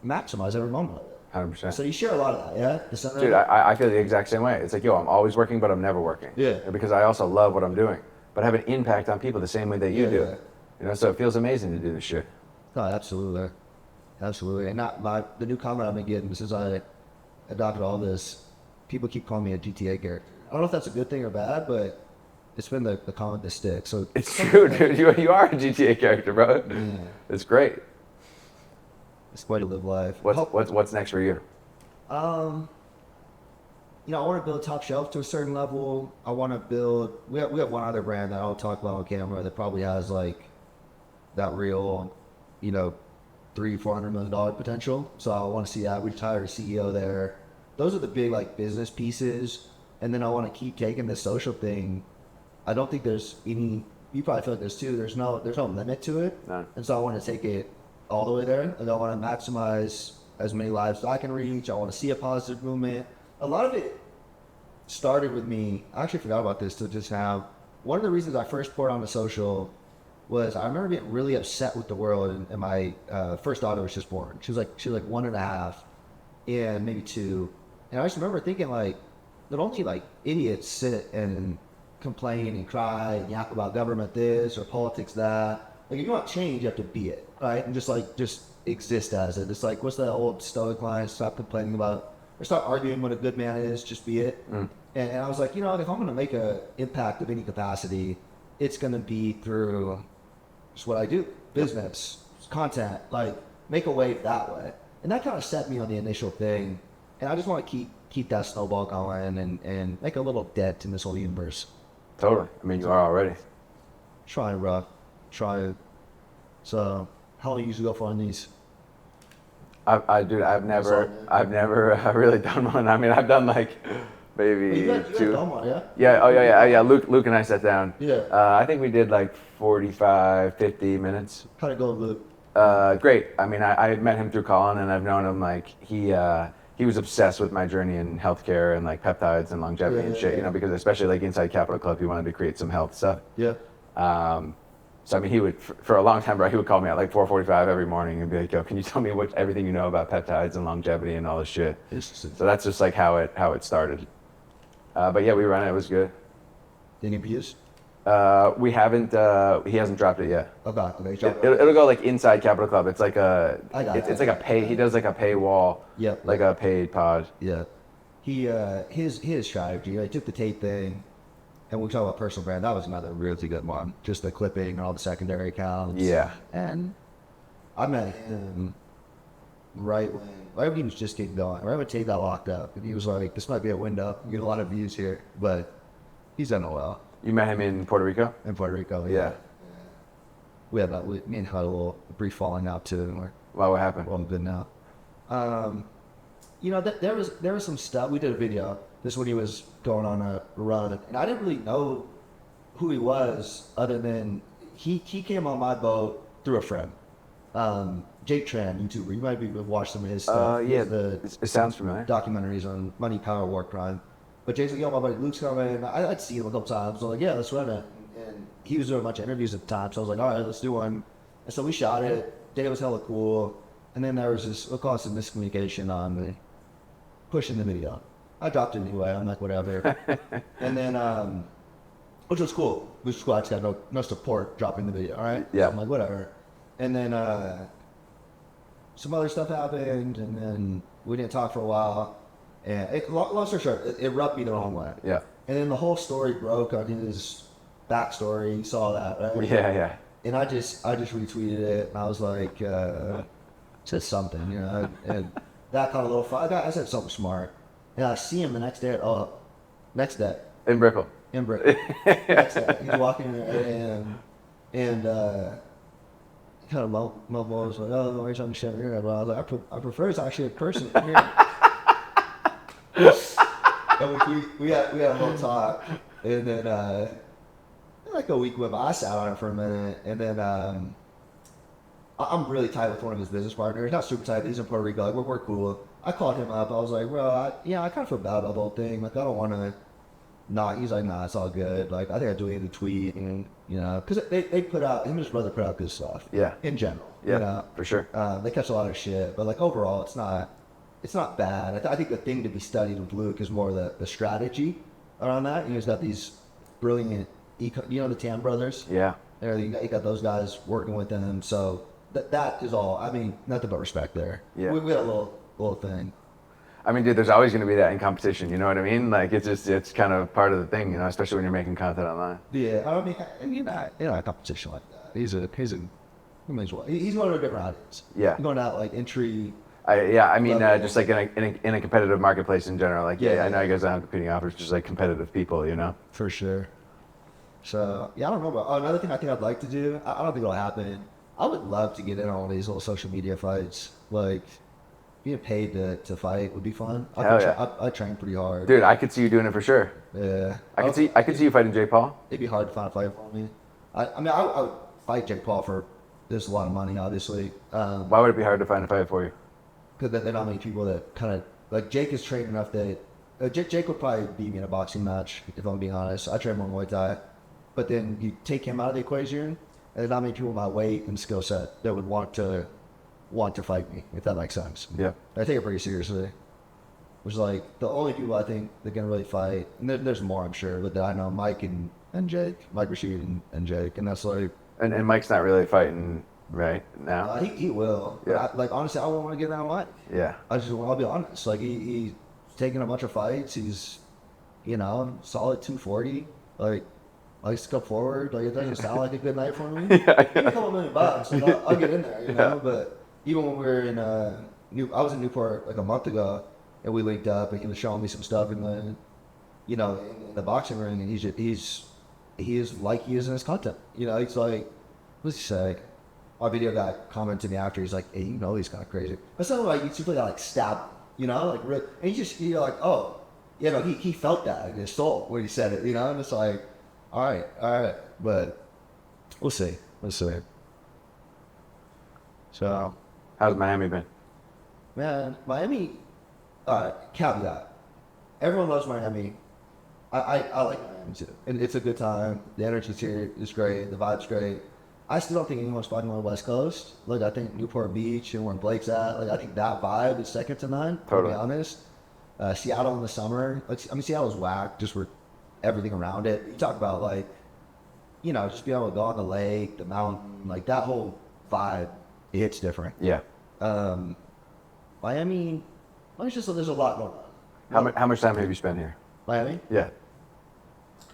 maximize every moment of it. 100%. So you share a lot of that, yeah? The center Dude, of it? I feel the exact same way. It's like, yo, I'm always working, but I'm never working. Yeah. Because I also love what I'm doing, but I have an impact on people the same way that you Yeah, do. yeah. You know, so it feels amazing to do this shit. No, absolutely. Absolutely. And the new comment I've been getting since I adopted all this, people keep calling me a GTA character. I don't know if that's a good thing or bad, but it's been the comment that sticks. So It's true, dude. You are a GTA character, bro. Yeah. It's great. It's the way to live life. What's next for you? You know, I want to build top shelf to a certain level. I want to build. We have one other brand that I'll talk about on camera that probably has like that real, you know, $300-400 million potential. So I want to see that. We hired a CEO there. Those are the big like business pieces, and then I want to keep taking the social thing. I don't think there's any. You probably feel like there's too. There's no limit to it. No. And so I want to take it all the way there. And I want to maximize as many lives as I can reach. I want to see a positive movement. A lot of it started with me. I actually forgot about this to just have. One of the reasons I first poured on the social was I remember getting really upset with the world. And my first daughter was just born. She was like 1.5, and maybe 2. And I just remember thinking like, that only like idiots sit and complain and cry and yap about government this or politics that. Like if you want change, you have to be it, right? And just exist as it. It's like, what's that old Stoic line? Stop complaining about, or stop arguing what a good man is, just be it. Mm. And I was like, you know, if I'm going to make an impact of any capacity, it's going to be through just what I do, business, content, like make a wave that way. And that kind of set me on the initial thing. And I just want to keep that snowball going and make a little dent in this whole universe. Totally. I mean, you are already. Trying, bro. Trying. So, how long do you usually go for on these? I've never really done one. I mean, I've done like maybe you 2. done one, yeah? Yeah. Oh yeah. Luke and I sat down. Yeah. I think we did like 45, 50 minutes. How'd it go, Luke? Great. I mean, I met him through Colin, and I've known him like he was obsessed with my journey in healthcare and like peptides and longevity and shit. You know, because especially like inside Capital Club, he wanted to create some health stuff. Yeah. So I mean, he would for a long time, bro. He would call me at like 4:45 every morning and be like, "Yo, can you tell me everything you know about peptides and longevity and all this shit?" So that's just like how it started. But yeah, we ran it. It was good. Any views? We haven't. He hasn't dropped it yet. Okay. It'll go like inside Capital Club. It's like it's like a pay. He does like a paywall. Yep. Like a paid pod. Yeah. He his strategy. He took the tape thing, and we talk about personal brand. That was another really good one. Just the clipping and all the secondary accounts. Yeah. And I met him right when he was just getting going. Right when tape got locked up, and he was like, "This might be a window. You get a lot of views here," but he's done well. You met him in Puerto Rico? In Puerto Rico, yeah. Me and had a little brief falling out too. Wow, what happened? Well, I'm good now. You know, there was some stuff. We did a video. This is when he was going on a run, and I didn't really know who he was other than he came on my boat through a friend. Jake Tran, YouTuber. You might be watched some of his stuff. Yeah, it sounds familiar. Documentaries on money, power, war crime. But Jake's like, yo, my buddy Luke's coming. I'd seen him a couple times. So I was like, yeah, let's run it. And he was doing a bunch of interviews at the time. So I was like, all right, let's do one. And so we shot it. Dave was hella cool. And then there was this, we'll call it some miscommunication on me pushing the video. I dropped it anyway. I'm like, whatever. And then, which was cool. I just got no support dropping the video, all right? Yeah. So I'm like, whatever. And then some other stuff happened, and then we didn't talk for a while. And long story short, it rubbed me the wrong way. Yeah. And then the whole story broke on his backstory. You saw that, right? Yeah. And I just retweeted it, and I was like, said something, you know, and that kind of little fight. I said something smart. And I see him the next day. Next day. In Brickell. Next day. He's walking in there, and kind of mumbles like, "Oh, where's some shit here?" But I was like, I prefer it's actually a person here. And we had a little talk, and then like a week went by. I sat on it for a minute, and then I'm really tight with one of his business partners. Not super tight. He's in Puerto Rico. Like we're cool. I called him up. I was like, "Bro, I kind of feel bad about the whole thing. Like I don't want to." He's like, "Nah, it's all good." Like I think I deleted the tweet, and you know, because they put out, him and his brother put out good stuff. Yeah. In general. Yeah. You know? For sure. They catch a lot of shit, but like overall, it's not. it's not bad. I think the thing to be studied with Luke is more the strategy around that. You know, he's got these brilliant, you know, the Tam brothers. Yeah. You got those guys working with him. So that is all. I mean, nothing but respect there. Yeah. We got a little thing. I mean, dude, there's always going to be that in competition. You know what I mean? Like, it's kind of part of the thing, you know, especially when you're making content online. Yeah, I mean, you're not a competition like that. He's a, he may as well. He's going to a different audience. Yeah. He's going out like entry. I mean, just like in a competitive marketplace in general. Like, I know you guys don't have competing offers, just like competitive people, you know? For sure. So, yeah, I don't know about, another thing I think I'd like to do, I don't think it'll happen. I would love to get in on all these little social media fights. Like, being paid to fight would be fun. I train pretty hard. Dude, I could see you doing it for sure. Yeah. I could see you fighting Jake Paul. It'd be hard to find a fight for me. I mean, I would fight Jake Paul for, there's a lot of money, obviously. Why would it be hard to find a fight for you? Because there's not many people that kind of, like, Jake is trained enough that, Jake would probably beat me in a boxing match, if I'm being honest. I train more Muay Thai. But then you take him out of the equation, and there's not many people my weight and skill set that would want to fight me, if that makes sense. Yeah. I take it pretty seriously. Which is like the only people I think that can really fight, and there's more I'm sure, but that I know, Mike and Jake, Mike Rashid and Jake, and that's like. And Mike's not really fighting right now. He will. Yeah. Like honestly, I won't want to get that Mike. Yeah. I'll be honest. Like he's taking a bunch of fights. He's, you know, solid 240. Like. Likes to come forward. Like it doesn't sound like a good night for me. Yeah. Give me a couple $1 million. Like, I'll get in there, you know. But even when we were in I was in Newport like a month ago, and we linked up, and he was showing me some stuff in the, you know, in the boxing ring, and he is like he is in his content. You know, he's like, what's he say? Our video guy commented to me after. He's like, hey, you know, he's kind of crazy. That's not like you simply got like stab, you know, like and you're like, oh, you know, he felt that in his soul when he said it, you know, and it's like. All right, but we'll see. So, how's Miami been? Man, Miami. Caveat: everyone loves Miami. I like Miami too, and it's a good time. The energy's here is great. The vibe's great. I still don't think anyone's fighting on the West Coast. Like I think Newport Beach and where Blake's at. Like I think that vibe is second to none. Totally. To be honest, Seattle in the summer. Seattle's whack. Just for everything around it. You talk about like, you know, just being able to go on the lake, the mountain, like that whole vibe, it hits different. Yeah. Miami, there's a lot going on. How much time have you spent here? Miami? Yeah.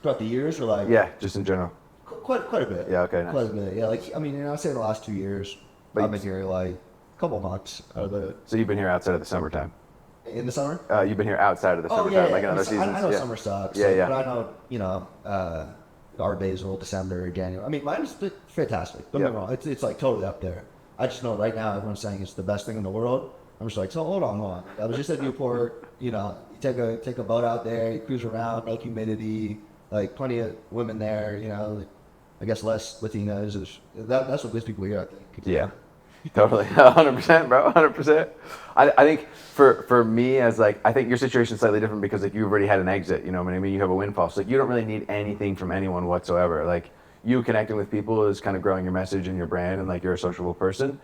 Throughout the years or like? Yeah, just in general. Quite a bit. Yeah, okay, nice. Quite a bit, yeah. Like, I mean, you know, I'd say the last 2 years, I've been here like a couple months out of it. So you've been here outside of the summertime? In the summer? You've been here outside of the summertime, yeah. like in other seasons? I know summer sucks. Yeah. But I know, you know, Art Basel, December, January. I mean, mine's fantastic. Don't get me wrong. It's like totally up there. I just know right now everyone's saying it's the best thing in the world. I'm just like, so hold on. I was just at Newport, you know, you take a boat out there, you cruise around, no humidity, like plenty of women there, you know, like, I guess less Latinas. That's what gets people here, I think. Yeah. Totally, 100%, bro, 100%. I think for me, as like, I think your situation's slightly different because like you've already had an exit, you know what I mean? You have a windfall, so like you don't really need anything from anyone whatsoever. Like you connecting with people is kind of growing your message and your brand, and like you're a sociable person,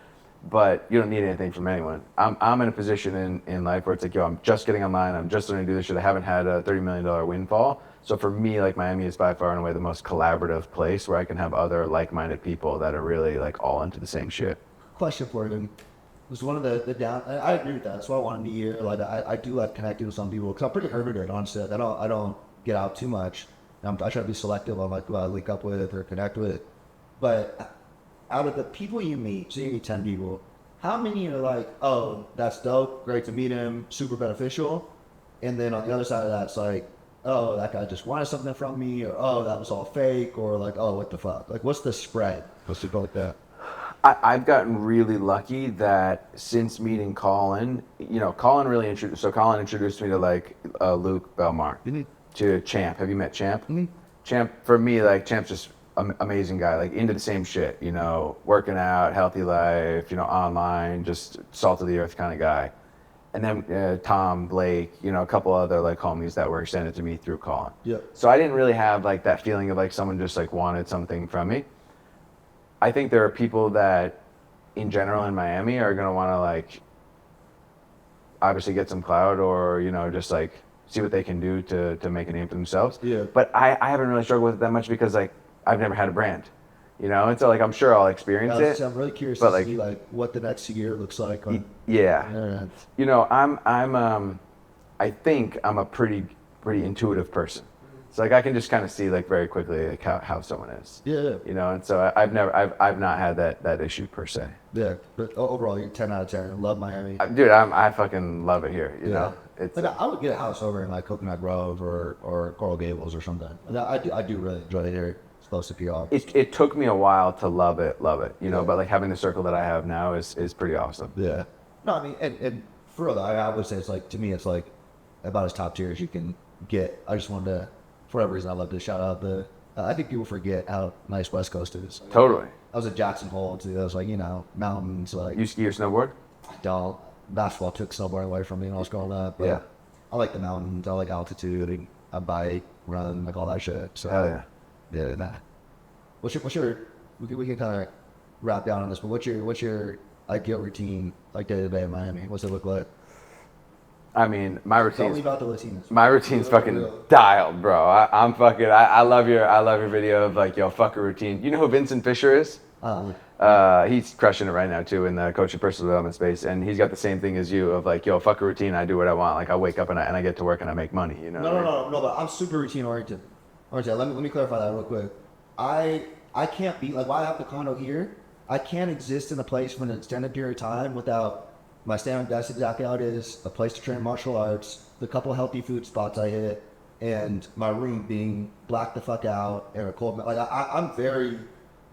but you don't need anything from anyone. I'm in a position in life where it's like, yo, I'm just getting online, I'm just learning to do this shit. I haven't had a $30 million windfall, so for me, like Miami is by far and away the most collaborative place where I can have other like-minded people that are really like all into the same shit. Question for you. Was one of the down. I agree with that. That's why I wanted to be here. Like I do like connecting with some people because I'm pretty hermited, honestly. I don't get out too much. I try to be selective on like who I link up with or connect with. But out of the people you meet, say you meet 10 people, how many are like, oh, that's dope, great to meet him, super beneficial, and then on the other side of that, it's like, oh, that guy just wanted something from me, or oh, that was all fake, or like, oh, what the fuck? Like, what's the spread? Let's go like that. I've gotten really lucky that since meeting Colin, you know, Colin introduced me to like Luke Belmar, to Champ. Have you met Champ? Mm-hmm. Champ, for me, like Champ's just amazing guy, like into the same shit, you know, working out, healthy life, you know, online, just salt of the earth kind of guy. And then Tom, Blake, you know, a couple other like homies that were extended to me through Colin. Yep. So I didn't really have like that feeling of like someone just like wanted something from me. I think there are people that in general in Miami are going to want to like obviously get some clout or, you know, just like see what they can do to make a name for themselves. Yeah. But I haven't really struggled with it that much because like I've never had a brand, you know, and so like I'm sure I'll experience it. I'm really curious but to like, see like what the next year looks like on yeah, the internet. you know, I think I'm a pretty intuitive person. So like I can just kind of see like very quickly like how someone is. Yeah. You know, and so I've not had that issue per se. Yeah, but overall, you're 10 out of 10. I love Miami. Dude, I fucking love it here. You know, it's like I would get a house over in like Coconut Grove or Coral Gables or something. I do really enjoy it here. It's close to PR. it took me a while to love it. You know, but like having the circle that I have now is pretty awesome. Yeah. No, I mean, and for real, I would say it's like, to me, it's like about as top tier as you can get. I just wanted to, for whatever reason, I love to shout out I think people forget how nice West Coast is. Totally. I was at Jackson Hole, too. I was like, you know, mountains. Like, You ski or snowboard? I don't. Basketball took snowboarding away from me when I was growing up. But Yeah. I like the mountains. I like altitude. I bike, run, like all that shit. So, Hell yeah. Yeah, nah. What's your, we can kind of wrap down on this, but what's your ideal routine, like day to day in Miami? What's it look like? I mean, my Tell me routine's about the Latinas. my routine's fucking dialed, bro. I'm fucking. I love your video of like yo fuck a routine. You know who Vincent Fisher is? He's crushing it right now too in the coaching personal development space, and he's got the same thing as you of like yo fuck a routine. I do what I want. Like I wake up and I get to work and I make money. You know? No, but I'm super routine oriented. Let me clarify that real quick. I can't be like, while I have the condo here, I can't exist in a place for an extended period of time without my standing desk exactly how it is, a place to train martial arts, the couple healthy food spots I hit, and my room being blacked the fuck out and a cold. Like I'm very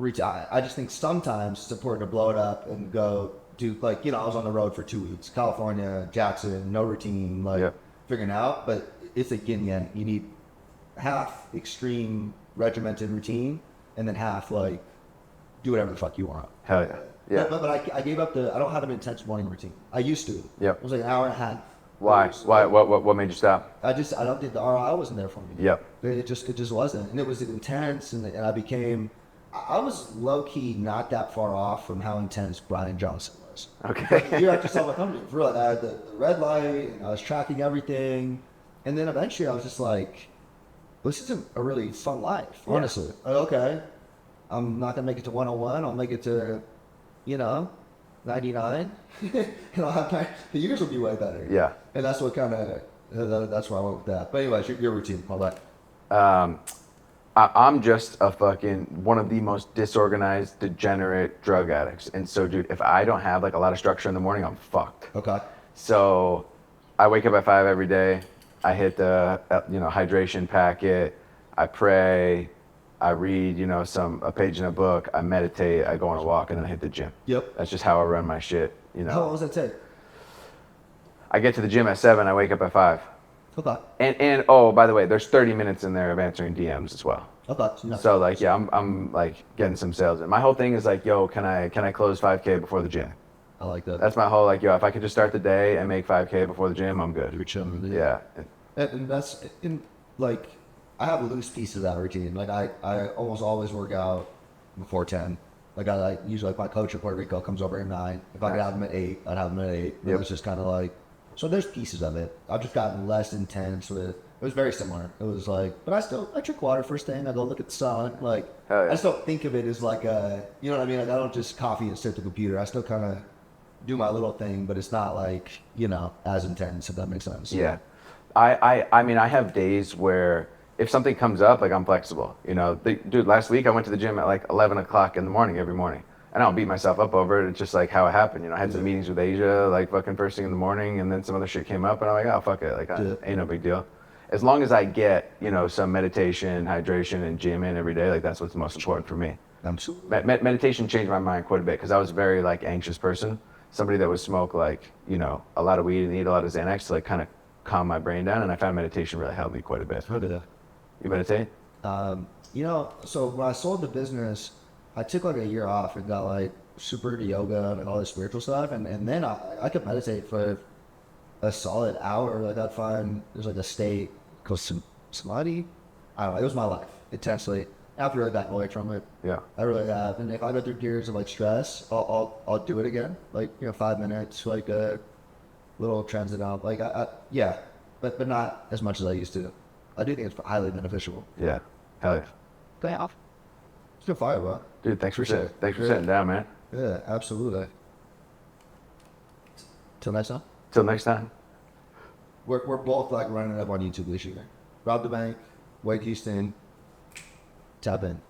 I just think sometimes it's important to blow it up and go do, like, you know, I was on the road for 2 weeks, California, Jackson, no routine, like figuring out, but it's a yin yang. You need half extreme regimented routine and then half like do whatever the fuck you want. Hell yeah. Yeah. But I gave up I don't have an intense morning routine. I used to. Yep. It was like an hour and a half. Why? What made you stop? I don't think the ROI wasn't there for me. Yep. It just wasn't. And it was intense, and I was low key not that far off from how intense Brian Johnson was. Okay. You have to sell my company. For real, I had the red light, and I was tracking everything. And then eventually I was just like, this isn't a really fun life, honestly. Like, okay, I'm not going to make it to 101. I'll make it to, 99. And I'll have time. The years will be way better. Yeah. And that's what kind of, that's where I went with that. But anyways, your routine, all that. I'm just a fucking one of the most disorganized, degenerate drug addicts. And so, dude, if I don't have like a lot of structure in the morning, I'm fucked. Okay. So I wake up at 5 every day. I hit the, hydration packet. I pray. I read, a page in a book. I meditate. I go on a walk, and then I hit the gym. Yep. That's just how I run my shit. How long does that take? I get to the gym at 7. I wake up at 5. Okay. And oh, by the way, there's 30 minutes in there of answering DMs as well. Okay. So like, yeah, I'm like getting some sales in. My whole thing is like, yo, can I close 5K before the gym? I like that. That's my whole like, yo, if I could just start the day and make 5K before the gym, I'm good. You're chilling. Yeah. And that's like, I have a loose piece of that routine. Like I almost always work out before 10. Like I usually, like my coach in Puerto Rico comes over at 9. If I could have him at 8, I'd have him at 8. It was just kind of like, so there's pieces of it. I've just gotten less intense with it. It was very similar. It was like, but I drink water first thing. I go look at the sun. Like, Hell yeah. I just don't think of it as like you know what I mean? Like, I don't just coffee and sit at the computer. I still kind of do my little thing, but it's not like, as intense, if that makes sense. Yeah. I mean, I have days where if something comes up, like I'm flexible, dude, last week I went to the gym at like 11 o'clock in the morning every morning. And I don't beat myself up over it. It's just like how it happened. I had some meetings with Asia, like fucking first thing in the morning, and then some other shit came up, and I'm like, oh, fuck it. Like, ain't no big deal. As long as I get, some meditation, hydration, and gym in every day, like that's what's most important for me. Absolutely. Meditation changed my mind quite a bit because I was a very like anxious person. Somebody that would smoke like, a lot of weed and eat a lot of Xanax to like kind of calm my brain down, and I found meditation really helped me quite a bit. Okay. You meditate? So when I sold the business, I took like a year off and got like super into yoga and all this spiritual stuff. And then I could meditate for a solid hour. Like I'd find there's like a state called samadhi. I don't know. It was my life intensely. I've really gotten away from it. Yeah. I really have. And if I go through periods of like stress, I'll do it again. Like, 5 minutes, like little transit out. Like, yeah, but not as much as I used to. I do think it's highly beneficial. Yeah. Hell yeah. Stay off. It's good fire, bro. Dude, thanks for Appreciate sitting down, man. Yeah, absolutely. Till next time. Till next time. We're both like running up on YouTube this year. Rob the Bank, Wade Houston, tap in.